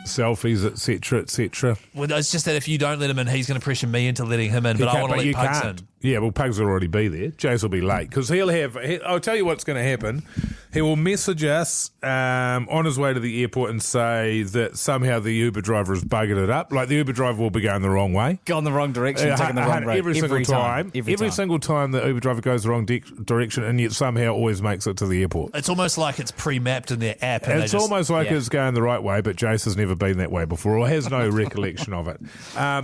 Selfies, etc., etc. Well, it's just that if you don't let him in, he's going to pressure me into letting him in. But I want to let Pugs in. Yeah, well, Pugs will already be there. Jace will be late because I'll tell you what's going to happen. He will message us on his way to the airport and say that somehow the Uber driver has buggered it up. Like the Uber driver will be going the wrong way. Gone the wrong direction, taking the wrong road. Every single time the Uber driver goes the wrong direction, and yet somehow always makes it to the airport. It's almost like it's pre-mapped in their app. And it's almost like it's going the right way, but Jace has never been that way before or has no recollection of it.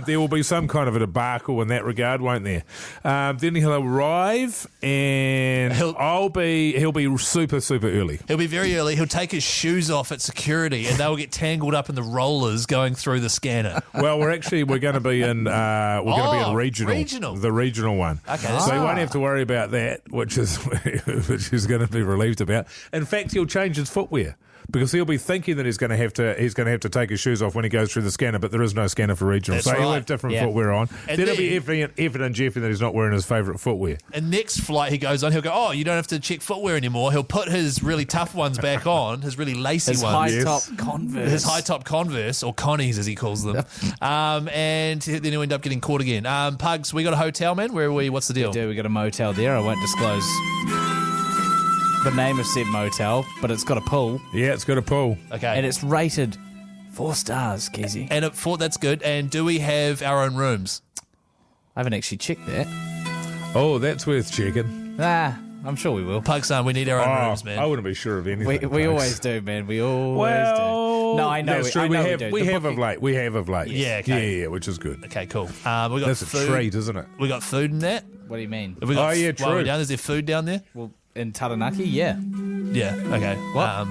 There will be some kind of a debacle in that regard, won't there? Then he'll arrive, and he'll be super, super early. He'll be very early. He'll take his shoes off at security, and they'll get tangled up in the rollers going through the scanner. Well, we're going to be in a regional, the regional one. Okay, so he won't have to worry about that, which is going to be relieved about. In fact, he'll change his footwear. Because he'll be thinking that he's going to have to take his shoes off when he goes through the scanner, but there is no scanner for regional, so he'll have different footwear on. And then it'll be evident Jeffy that he's not wearing his favourite footwear. And next flight he goes on, he'll go, oh, you don't have to check footwear anymore. He'll put his really tough ones back on, his really lacy ones. His high top Converse, or Connies as he calls them. And then he'll end up getting caught again. Pugs, we got a hotel, man. Where are we? What's the deal? We got a motel there. I won't disclose the name of said motel, but it's got a pool. Yeah, it's got a pool. Okay. And it's rated 4 stars, Keyzie. And that's good. And do we have our own rooms? I haven't actually checked that. Oh, that's worth checking. I'm sure we will. Pugson, we need our own rooms, man. I wouldn't be sure of anything. We always do, man. We always do. No, I know. That's true. We have of late. Yeah, okay. Yeah, which is good. Okay, cool. We got That's food. a treat, isn't it? We got food in that. What do you mean? Have we got true. While we're down, is there food down there? Well, in Taranaki, yeah. Yeah. Okay. What?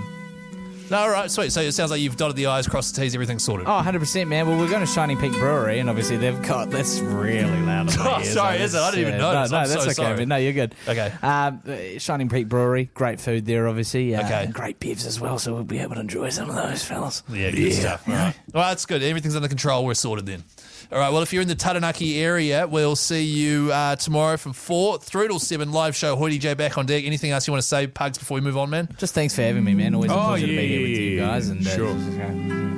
No, all right, sweet. So it sounds like you've dotted the I's, crossed the T's, everything's sorted. Oh, 100%, man. Well, we're going to Shining Peak Brewery, and obviously they've got... That's really loud in my ears. Sorry, is it? I didn't even notice. No, I'm that's so okay, sorry. man. No, you're good. Okay. Shining Peak Brewery, great food there, obviously. Okay. And great bevs as well, so we'll be able to enjoy some of those, fellas. Yeah, good stuff. All right. Well, that's good. Everything's under control. We're sorted then. All right, well, if you're in the Taranaki area, we'll see you tomorrow from 4 through till 7. Live show, Hoity J back on deck. Anything else you want to say, Pugs, before we move on, man? Just thanks for having me, man. Always a pleasure to be here with you guys. And, Sure.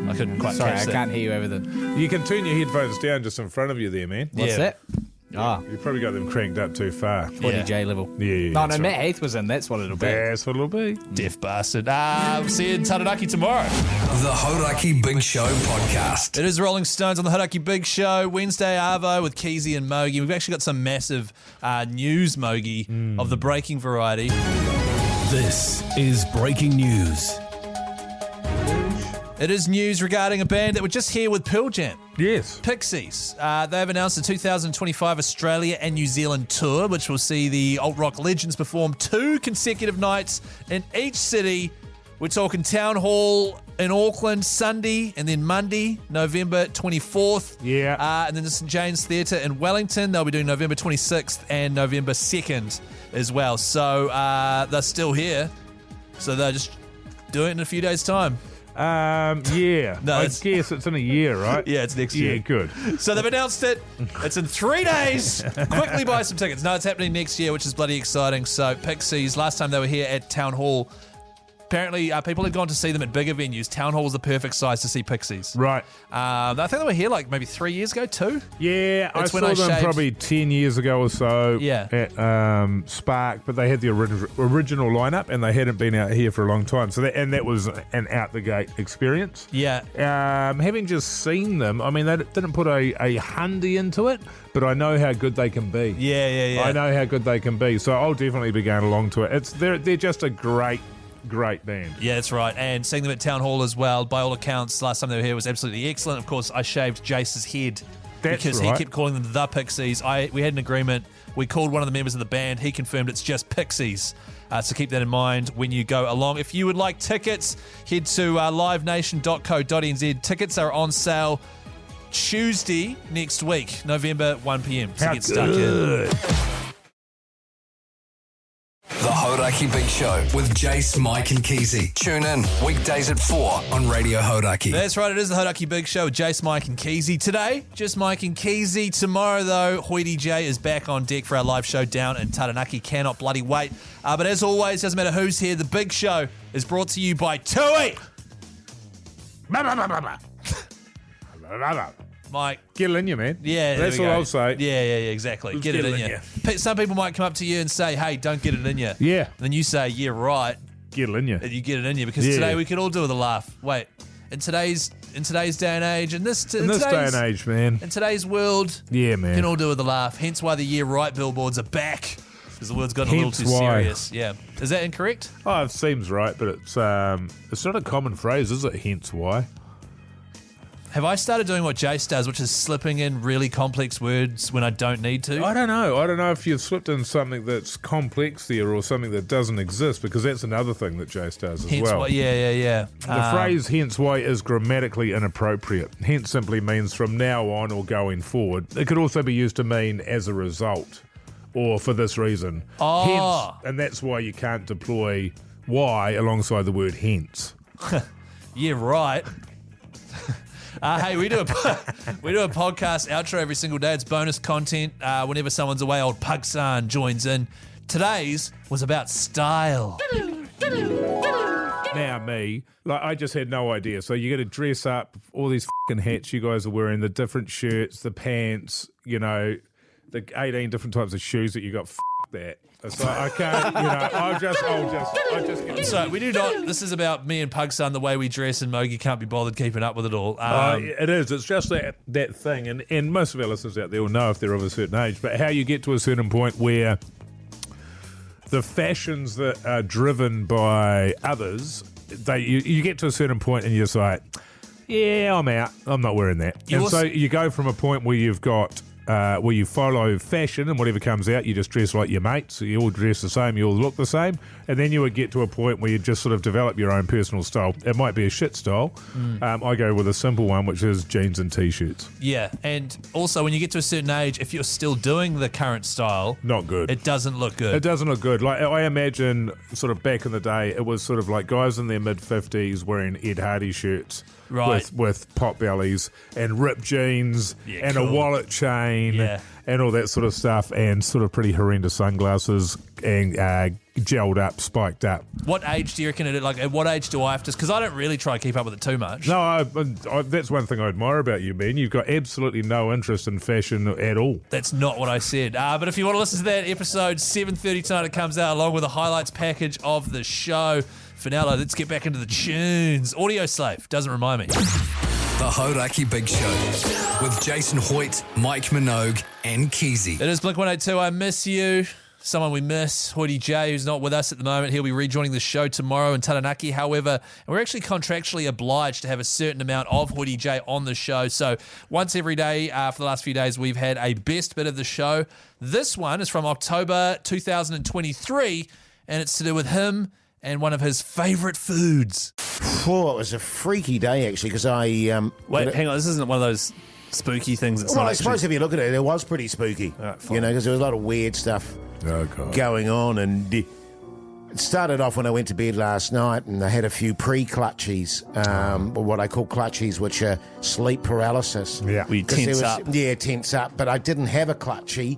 I couldn't quite Sorry, catch I that. can't hear you over the... You can turn your headphones down just in front of you there, man. What's Yeah. that? Ah, You've probably got them cranked up too far. 40J level. Yeah, No, that's Matt right. Heath was in. That's what it'll be. That's what it'll be. Deaf bastard. We'll see you in Taranaki tomorrow. The Hauraki Big Show podcast. It is Rolling Stones on the Hauraki Big Show. Wednesday Arvo with Keyzie and Mogi. We've actually got some massive news, Mogi, of the breaking variety. This is breaking news. It is news regarding a band that we're just here with Pearl Jam. Yes. Pixies. They have announced the 2025 Australia and New Zealand tour, which will see the alt rock legends perform 2 consecutive nights in each city. We're talking Town Hall in Auckland Sunday and then Monday, November 24th. Yeah. And then the St James Theatre in Wellington. They'll be doing November 26th and November 2nd as well. So they're still here. So they're just doing it in a few days' time. Yeah. No, I it's- guess it's in a year, right? Yeah, it's next Yeah, year. good. So they've announced it. It's in 3 days. Quickly buy some tickets. No, it's happening next year, which is bloody exciting. So Pixies, last time they were here at Town Hall, apparently people had gone to see them at bigger venues. Town Hall was the perfect size to see Pixies. Right. I think they were here like maybe 3 years ago, 2. Yeah, I It's when saw I them shaved- probably 10 years ago or so Yeah. at Spark, but they had the original lineup and they hadn't been out here for a long time. So that was an out-the-gate experience. Yeah. Having just seen them, I mean, they didn't put a hundy into it, but I know how good they can be. Yeah. I know how good they can be, so I'll definitely be going along to it. They're just a great band. Yeah, that's right. And seeing them at Town Hall as well, by all accounts, last time they were here was absolutely excellent. Of course, I shaved Jace's head That's because right. he kept calling them the Pixies. We had an agreement. We called one of the members of the band. He confirmed it's just Pixies. So keep that in mind when you go along. If you would like tickets, head to livenation.co.nz. Tickets are on sale Tuesday next week, November 1 p.m. So How get stuck in. good. The Hauraki Big Show with Jace, Mike and Keyzie. Tune in weekdays at 4 on Radio Hauraki. That's right, it is the Hauraki Big Show with Jace, Mike and Keyzie. Today, just Mike and Keyzie. Tomorrow, though, Hoity J is back on deck for our live show down in Taranaki. Cannot bloody wait. But as always, doesn't matter who's here, the Big Show is brought to you by Tui. Mike. Get it in you, man. Yeah, That's there we all go. I'll say. Yeah, exactly. Let's Get it in you. Some people might come up to you and say, hey, don't get it in you. Yeah. Then you say, yeah, right. Get it in you. And you get it in you because Yeah. today we could all do with a laugh. Wait, in today's day and age, in this In this day and age, man. in today's world, Yeah, you man. can all do with a laugh. Hence why the year right billboards are back because the world's gotten a little Hence too why. serious. Yeah, is that incorrect? Oh, it seems right, but it's not a common phrase, is it? Hence why. Have I started doing what Jace does, which is slipping in really complex words when I don't need to? I don't know. I don't know if you've slipped in something that's complex there or something that doesn't exist, because that's another thing that Jace does as Hence well. why, yeah. The phrase hence why is grammatically inappropriate. Hence simply means from now on or going forward. It could also be used to mean as a result or for this reason. Oh. Hence, and that's why you can't deploy why alongside the word hence. Yeah, right. Hey, we do a podcast outro every single day. It's bonus content. Whenever someone's away, old Pugsan joins in. Today's was about style. Now me, like I just had no idea. So you got to dress up, all these fucking hats you guys are wearing, the different shirts, the pants, you know, the 18 different types of shoes that you got. That. So I can't, you know, I'll just get So we do not. This is about me and Pugsan, the way we dress, and Mogi can't be bothered keeping up with it all. it is. It's just that thing, and most of our listeners out there will know if they're of a certain age. But how you get to a certain point where the fashions that are driven by others, you get to a certain point and you're just like, yeah, I'm out. I'm not wearing that. You and also- so you go from a point where you've got where you follow fashion and whatever comes out, you just dress like your mates. You all dress the same, you all look the same, and then you would get to a point where you just sort of develop your own personal style. It might be a shit style. I go with a simple one, which is jeans and T-shirts. Yeah, and also when you get to a certain age, if you're still doing the current style, Not good. it doesn't look good. It doesn't look good. Like, I imagine sort of back in the day, it was sort of like guys in their mid-50s wearing Ed Hardy shirts. Right. With pot bellies and ripped jeans and cool. a wallet chain and all that sort of stuff, and sort of pretty horrendous sunglasses and gelled up, spiked up. What age do you reckon like at what age do I have to, because I don't really try to keep up with it too much. No, I, that's one thing I admire about you, Ben. You've got absolutely no interest in fashion at all. That's not what I said. But if you want to listen to that episode, 7:30 tonight, it comes out along with a highlights package of the show. For now, though, let's get back into the tunes. Audio Slave doesn't remind me. The Hauraki Big Show with Jason Hoyt, Mike Minogue, and Keyzie. It is Blink-182, I Miss You. Someone we miss, Hoodie J, who's not with us at the moment. He'll be rejoining the show tomorrow in Taranaki. However, we're actually contractually obliged to have a certain amount of Hoodie J on the show. So once every day for the last few days, we've had a best bit of the show. This one is from October 2023, and it's to do with him and one of his favourite foods. Oh, it was a freaky day, actually, because I... Wait, hang on. This isn't one of those spooky things. It's well, not I suppose if you look at it, it was pretty spooky. Right, you know, because there was a lot of weird stuff going on. And it started off when I went to bed last night, and I had a few pre-clutchies, or what I call clutchies, which are sleep paralysis. Yeah. We tense up. Yeah, tense up. But I didn't have a clutchie.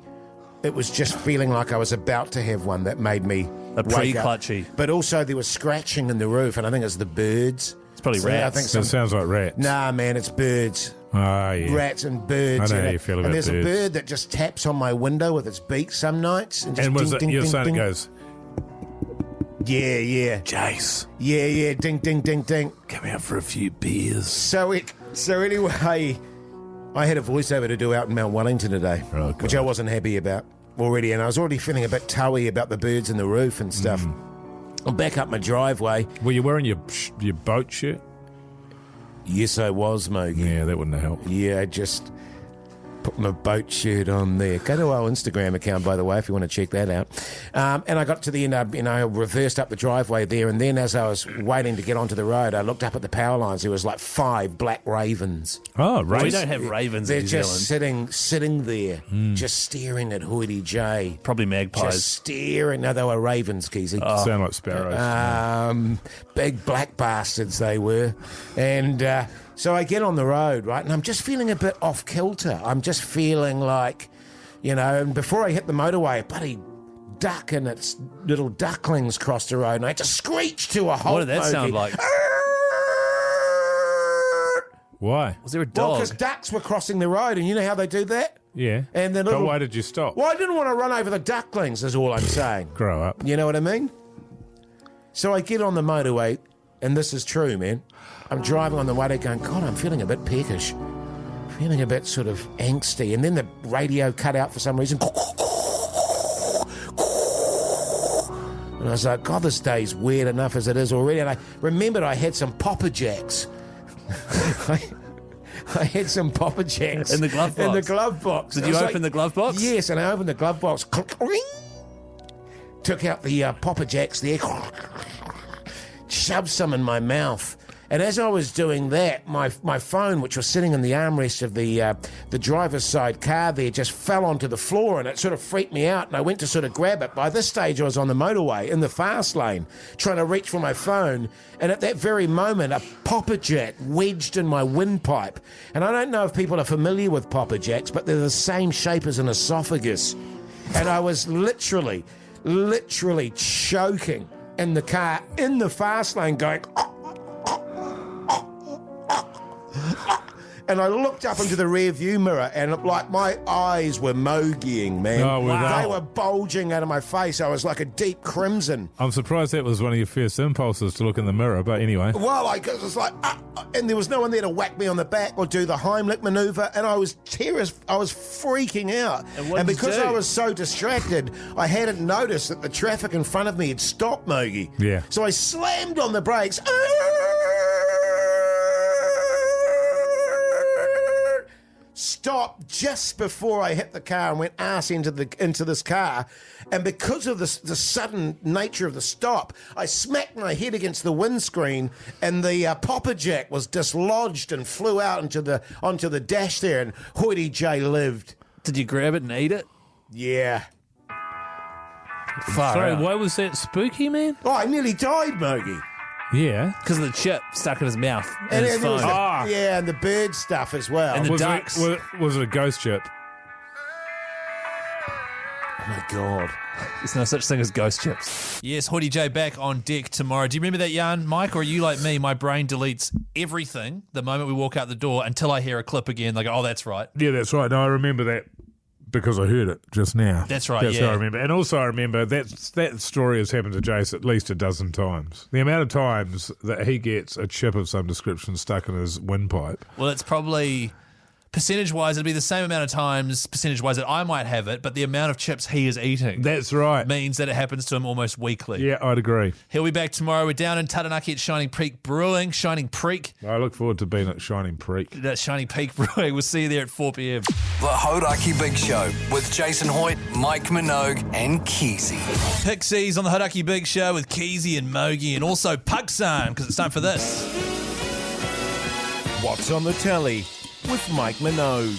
It was just feeling like I was about to have one that made me a pre-clutchy. But also there was scratching in the roof, and I think it's the birds. It's probably rats. I think It sounds like rats. Nah, man, it's birds. Oh, yeah. Rats and birds. I know how you feel about and there's birds. a bird that just taps on my window with its beak some nights. And, just And was ding, it ding, your ding, son ding. goes, Yeah. Jace, Yeah, ding, ding, ding, ding. come out for a few beers. So anyway, I had a voiceover to do out in Mount Wellington today, which I wasn't happy about already, and I was already feeling a bit toey about the birds in the roof and stuff. I'm back up my driveway. Were you wearing your boat shirt? Yes, I was, Mogi. Yeah, that wouldn't have helped. Yeah, I just put my boat shirt on there. Go to our Instagram account, by the way, if you want to check that out. And I got to the end, I reversed up the driveway there, and then as I was waiting to get onto the road, I looked up at the power lines. There was like 5 black ravens. Oh, right. We don't have ravens They're in New just Zealand. sitting there, just staring at Hoodie J. Probably magpies. Just staring. No, they were ravens, Keyzie. Sound like sparrows. Big black bastards they were. And so I get on the road, right, and I'm just feeling a bit off kilter. I'm just feeling like, and before I hit the motorway, a bloody duck and its little ducklings crossed the road, and I had to screech to a halt. What did that sound like? Why? Was there a Well, dog? because ducks were crossing the road, and you know how they do that? Yeah. And the But little... why did you stop? Well, I didn't want to run over the ducklings, is all I'm saying. Grow up. You know what I mean? So I get on the motorway, and this is true, man. I'm driving on the way going, God, I'm feeling a bit peckish. Feeling a bit sort of angsty. And then the radio cut out for some reason. And I was like, God, this day's weird enough as it is already. And I remembered I had some Papa Jacks. I had some Papa Jacks. In the glove box? In the glove box. Did I you was open the glove box? Yes, and I opened the glove box. Took out the Papa Jacks there. Shoved some in my mouth. And as I was doing that, my phone, which was sitting in the armrest of the driver's side car there, just fell onto the floor, and it sort of freaked me out, and I went to sort of grab it. By this stage, I was on the motorway, in the fast lane, trying to reach for my phone, and at that very moment, a Papa Jack wedged in my windpipe. And I don't know if people are familiar with Papa Jacks, but they're the same shape as an esophagus. And I was literally choking in the car, in the fast lane, going... And I looked up into the rear view mirror, and like my eyes were mogieing, man. Oh, wow. They were bulging out of my face. I was like a deep crimson. I'm surprised that was one of your first impulses to look in the mirror, but anyway. Well, I was like, and there was no one there to whack me on the back or do the Heimlich maneuver, and I was freaking out. And because I was so distracted, I hadn't noticed that the traffic in front of me had stopped, Mogi. Yeah. So I slammed on the brakes. stopped just before I hit the car and went ass into this car. And because of the sudden nature of the stop, I smacked my head against the windscreen, and the popper jack was dislodged and flew out onto the dash there. And Hoity J lived. Did you grab it and eat it? Yeah. Sorry, why was that spooky, man? Oh, I nearly died, Mogi. Yeah. Because of the chip stuck in his mouth and his there was phone. and the bird stuff as well. And the Was ducks. was it a ghost chip? Oh, my God. There's no such thing as ghost chips. Yes, Hoity J back on deck tomorrow. Do you remember that yarn, Mike? Or are you like me? My brain deletes everything the moment we walk out the door until I hear a clip again. Like, oh, that's right. Yeah, that's right. No, I remember that because I heard it just now. That's right, That's yeah. what I remember. And also I remember that story has happened to Jace at least a dozen times. The amount of times that he gets a chip of some description stuck in his windpipe. Well, it's probably... Percentage-wise, it'd be the same amount of times, percentage-wise, that I might have it, but the amount of chips he is eating That's right. means that it happens to him almost weekly. Yeah, I'd agree. He'll be back tomorrow. We're down in Taranaki at Shining Peak Brewing. Shining Peak. I look forward to being at Shining Creek. That's Shining Peak Brewing. We'll see you there at 4 p.m. The Hauraki Big Show with Jason Hoyt, Mike Minogue, and Keyzie. Pixies on the Hauraki Big Show with Keyzie and Mogi, and also Pugsan, because it's time for this. What's on the telly with Mike Minogue?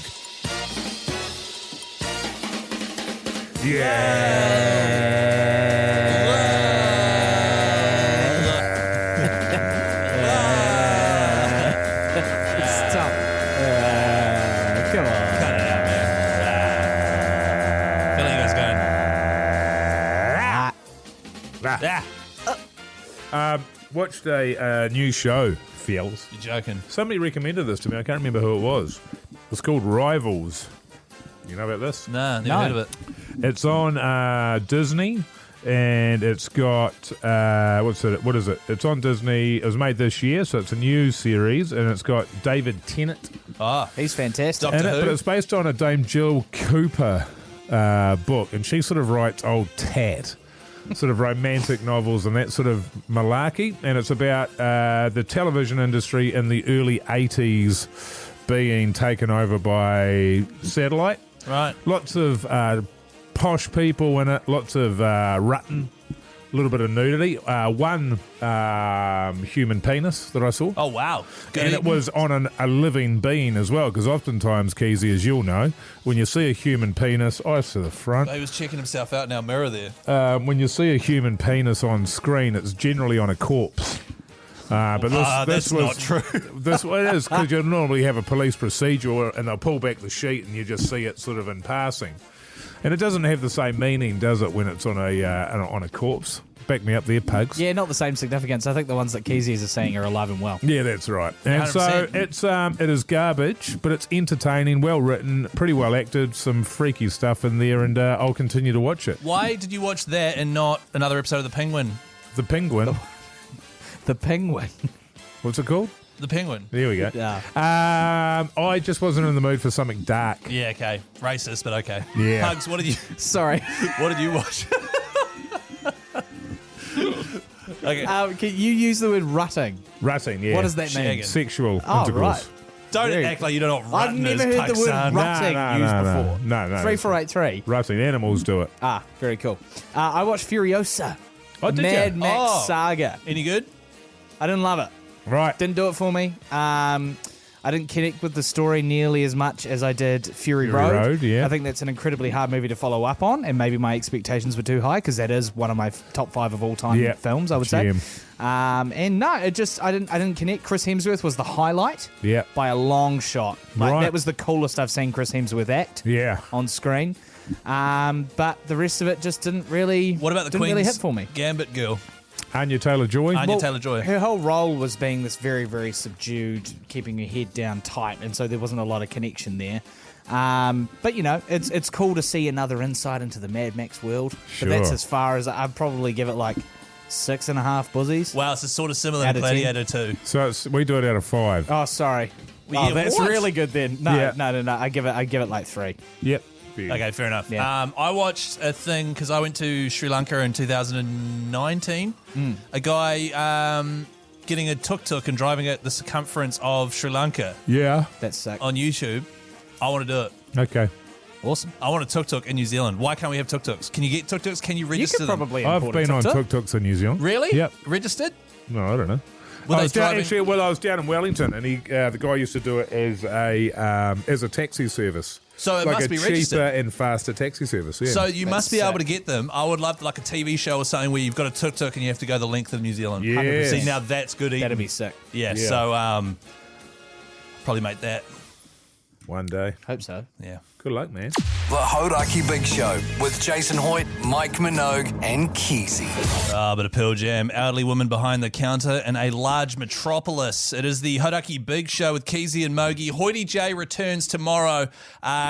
Stop. Come on. Cut it out, man. Feeling you guys going. Watched a new show, Fields. You're joking. Somebody recommended this to me. I can't remember who it was. It's called Rivals. You know about this? Nah, never heard of it. It's on Disney, and it's got what is it? It's on Disney. It was made this year, so it's a new series, and it's got David Tennant Ah, He's fantastic. Doctor Who? but it's based on a Dame Jill Cooper book, and she sort of writes old tat, sort of romantic novels and that sort of malarkey, and it's about the television industry in the early 80s being taken over by satellite. right. Lots of posh people in it, lots of rutting, a little bit of nudity. One human penis that I saw. Oh, wow. Good And it was on a living being as well, because oftentimes, Keyzie, as you'll know, when you see a human penis, eyes to the front, He was checking himself out in our mirror there. when you see a human penis on screen, it's generally on a corpse. But this that's was not true. This it is, because you normally have a police procedure and they'll pull back the sheet and you just see it sort of in passing, and it doesn't have the same meaning, does it, when it's on a corpse? Back me up there, Pugs. Yeah, not the same significance. I think the ones that Keyzies are saying are alive and well. Yeah, that's right. And 100%. so it is garbage, but it's entertaining, well written, pretty well acted, some freaky stuff in there, and I'll continue to watch it. Why did you watch that and not another episode of The Penguin? The Penguin. The Penguin. What's it called? The Penguin. There we go. Yeah. I just wasn't in the mood for something dark. Yeah, okay. Racist, but okay. Yeah. Pugs, what did you Sorry. what did you watch? Okay. Can you use the word rutting? Rutting, yeah. What does that mean? Shagging. Sexual Oh, intercourse. right. Don't Very- act like you don't know what I've rutting never is, heard the word Pugsan. rutting used before. No. 3483. Rutting. Animals do it. Ah, very cool. I watched Furiosa. Oh, did Mad you? Max Oh. Saga. Any good? I didn't love it. Right. Didn't do it for me. I didn't connect with the story nearly as much as I did Fury Road. Yeah. I think that's an incredibly hard movie to follow up on, and maybe my expectations were too high because that is one of my top 5 of all time Yeah. films, I would Gem. say. And no, I didn't connect. Chris Hemsworth was the highlight Yeah. by a long shot. Like, Right. that was the coolest I've seen Chris Hemsworth act Yeah. on screen. But the rest of it just didn't really. What about the didn't Queen's really hit for me? Gambit girl? Anya Taylor-Joy. Anya Taylor-Joy. Her whole role was being this very, very subdued, keeping her head down tight, and so there wasn't a lot of connection there. But you know, it's cool to see another insight into the Mad Max world. Sure. But that's as far as I'd probably give it like 6.5 buzzies. Wow, it's sort of similar Out to of 10. Gladiator 2. So we do it out of 5. Oh, sorry. Well, yeah, that's what? really good then. No, Yeah. no. I give it like 3. Yep. Okay, fair enough. Yeah. I watched a thing because I went to Sri Lanka in 2019. A guy getting a tuk-tuk and driving it the circumference of Sri Lanka Yeah. That's sick. on YouTube. I want to do it. Okay. Awesome. I want a tuk-tuk in New Zealand. Why can't we have tuk-tuks? Can you get tuk-tuks? Can you You register could them? probably I've import a been on tuk-tuk. tuk-tuks in New Zealand. Really? Yep. Registered? No, I don't know. Were I they was down, driving- actually, well, I was down in Wellington, and the guy used to do it as a taxi service. So it like must a be cheaper registered. and faster taxi service. Yeah. So you must be That's able to get them. I would love like a TV show or something where you've got a tuk-tuk and you have to go the length of New Zealand. Yes. See, now that's good eating. That'd be sick. Yeah, Yeah. so probably make that. One day. Hope so. Yeah. Good luck, man. The Hauraki Big Show with Jason Hoyt, Mike Minogue, and Keyzie. But a Pearl Jam, elderly woman behind the counter in a large metropolis. It is the Hauraki Big Show with Keyzie and Mogi. Hoity J returns tomorrow.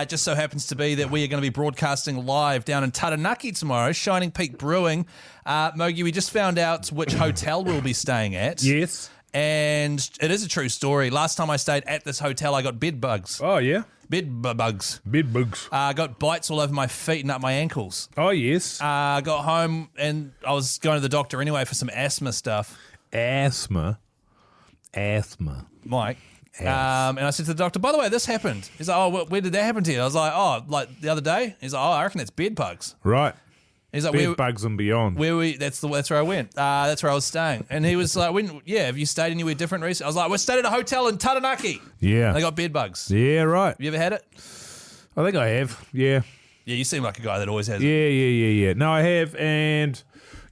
Just so happens to be that we are going to be broadcasting live down in Taranaki tomorrow, Shining Peak Brewing. Mogi, we just found out which hotel we'll be staying at. Yes. And it is a true story. Last time I stayed at this hotel, I got bed bugs. Oh, yeah? Bugs. Bed bugs. I got bites all over my feet and up my ankles. Oh, yes. Got home and I was going to the doctor anyway for some asthma stuff. Asthma. Mike. And I said to the doctor, by the way, this happened. He's like, oh, where did that happen to you? I was like, oh, like the other day? He's like, oh, I reckon it's bed bugs. Right. He's like, Bed bugs and beyond. that's where I went. That's where I was staying. And he was like, have you stayed anywhere different recently? I was like, we stayed at a hotel in Taranaki. Yeah. They got bed bugs. Yeah, right. Have you ever had it? I think I have. Yeah. Yeah, you seem like a guy that always has it. Yeah. No, I have. And,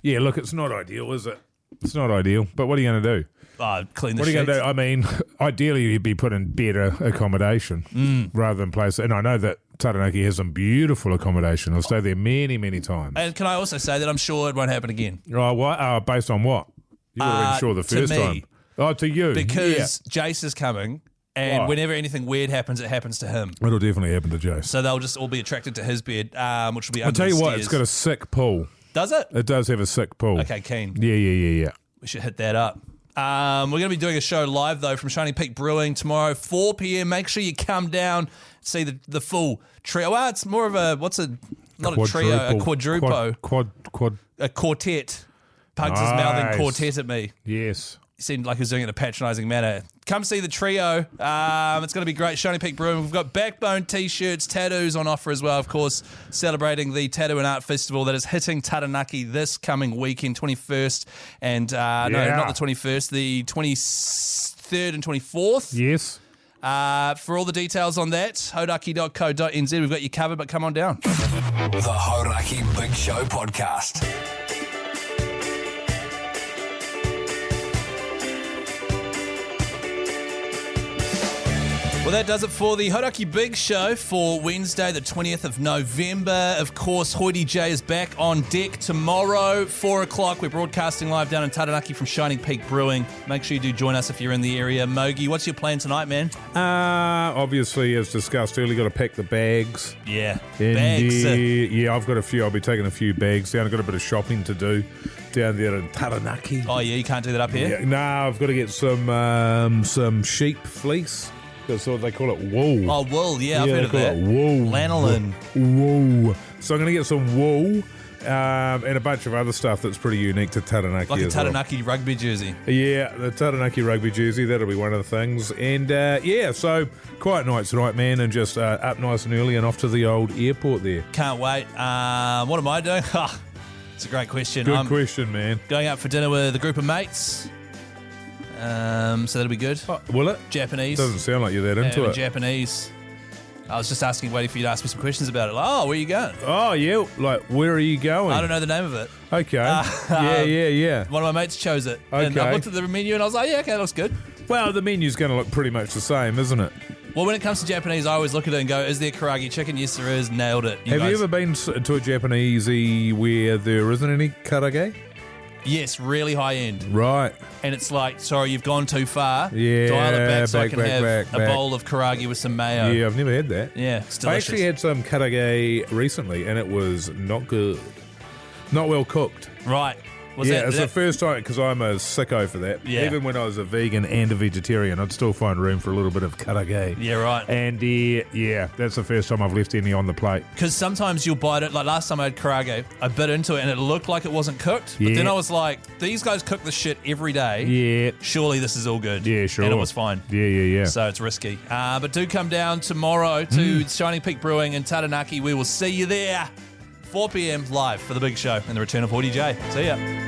yeah, look, it's not ideal, is it? It's not ideal. But what are you going to do? Clean the What are you sheets. going to do? I mean, ideally, you'd be put in better accommodation rather than places. And I know that Taranaki has some beautiful accommodation. I've stayed there many, many times. And can I also say that I'm sure it won't happen again? Oh, what? Based on what? You would have been sure the to first me. time. Oh, to you. Because Jace is coming, and Right. whenever anything weird happens, it happens to him. Yeah. It'll definitely happen to Jace. So they'll just all be attracted to his bed, which will be I'll under tell you the what, stairs. it's got a sick pool. Does it? It does have a sick pool. Okay, keen. Yeah. We should hit that up. We're going to be doing a show live, though, from Shining Peak Brewing tomorrow, 4 p.m. Make sure you come down, see the full trio. Well, it's more of a, not a trio, a quadruple. A quartet. Pugs is mouthing Nice. quartet at me. Yes. He seemed like he was doing it in a patronising manner. Come see the trio. It's going to be great. Shining Peak Brewing. We've got backbone T-shirts, tattoos on offer as well, of course, celebrating the Tattoo and Art Festival that is hitting Taranaki this coming weekend, 21st. And, no, not the 21st, the 23rd and 24th. Yes. For all the details on that, hauraki.co.nz. We've got you covered, but come on down. The Hauraki Big Show podcast. Well, that does it for the Hauraki Big Show for Wednesday, the 20th of November. Of course, Hoity J is back on deck tomorrow, 4 o'clock. We're broadcasting live down in Taranaki from Shining Peak Brewing. Make sure you do join us if you're in the area. Mogi, what's your plan tonight, man? Obviously, as discussed earlier, got to pack the bags. Yeah, And, bags. yeah, I've got a few. I'll be taking a few bags down. I've got a bit of shopping to do down there in Taranaki. Oh, yeah, you can't do that up here? Yeah, no, I've got to get some sheep fleece. That's what they call it, wool. Oh, wool, yeah, I've Yeah, heard they of call that. it wool. Lanolin. Wool. So I'm going to get some wool and a bunch of other stuff that's pretty unique to Taranaki Like a as well. Taranaki rugby jersey. Yeah, the Taranaki rugby jersey, that'll be one of the things. And yeah, so quiet night tonight, man, and just up nice and early and off to the old airport there. Can't wait. What am I doing? It's a great question. Good I'm question, man. going out for dinner with a group of mates. So that'll be good. Oh, will it? Japanese. Doesn't sound like you're that into Having it. Japanese. I was just waiting for you to ask me some questions about it. Like, oh, where are you going? Oh, yeah, like, where are you going? I don't know the name of it. Okay. Yeah. One of my mates chose it. And I Okay. looked at the menu and I was like, yeah, okay, that looks good. Well, the menu's going to look pretty much the same, isn't it? Well, when it comes to Japanese, I always look at it and go, is there karagi chicken? Yes, there is. Nailed it. Have you ever been to a Japanesey where there isn't any karage? Yes, really high end. Right. And it's like, sorry, you've gone too far. Yeah, Dial it back so I back, can back, have back, a back. bowl of karagi with some mayo. Yeah, I've never had that. Yeah, it's I delicious. actually had some karage recently, and it was not good. Not well cooked. Right. Was Yeah, it's the first time, because I'm a sicko for that. Yeah. Even when I was a vegan and a vegetarian, I'd still find room for a little bit of karage. Yeah, right. And yeah, that's the first time I've left any on the plate. Because sometimes you'll bite it. Like last time I had karage, I bit into it and it looked like it wasn't cooked. But Yeah. then I was like, these guys cook this shit every day. Yeah. Surely this is all good. Yeah, sure. And it was fine. Yeah. So it's risky. But do come down tomorrow to Shining Peak Brewing in Taranaki. We will see you there. 4 p.m. live for the big show and the return of Hoodie J. See ya.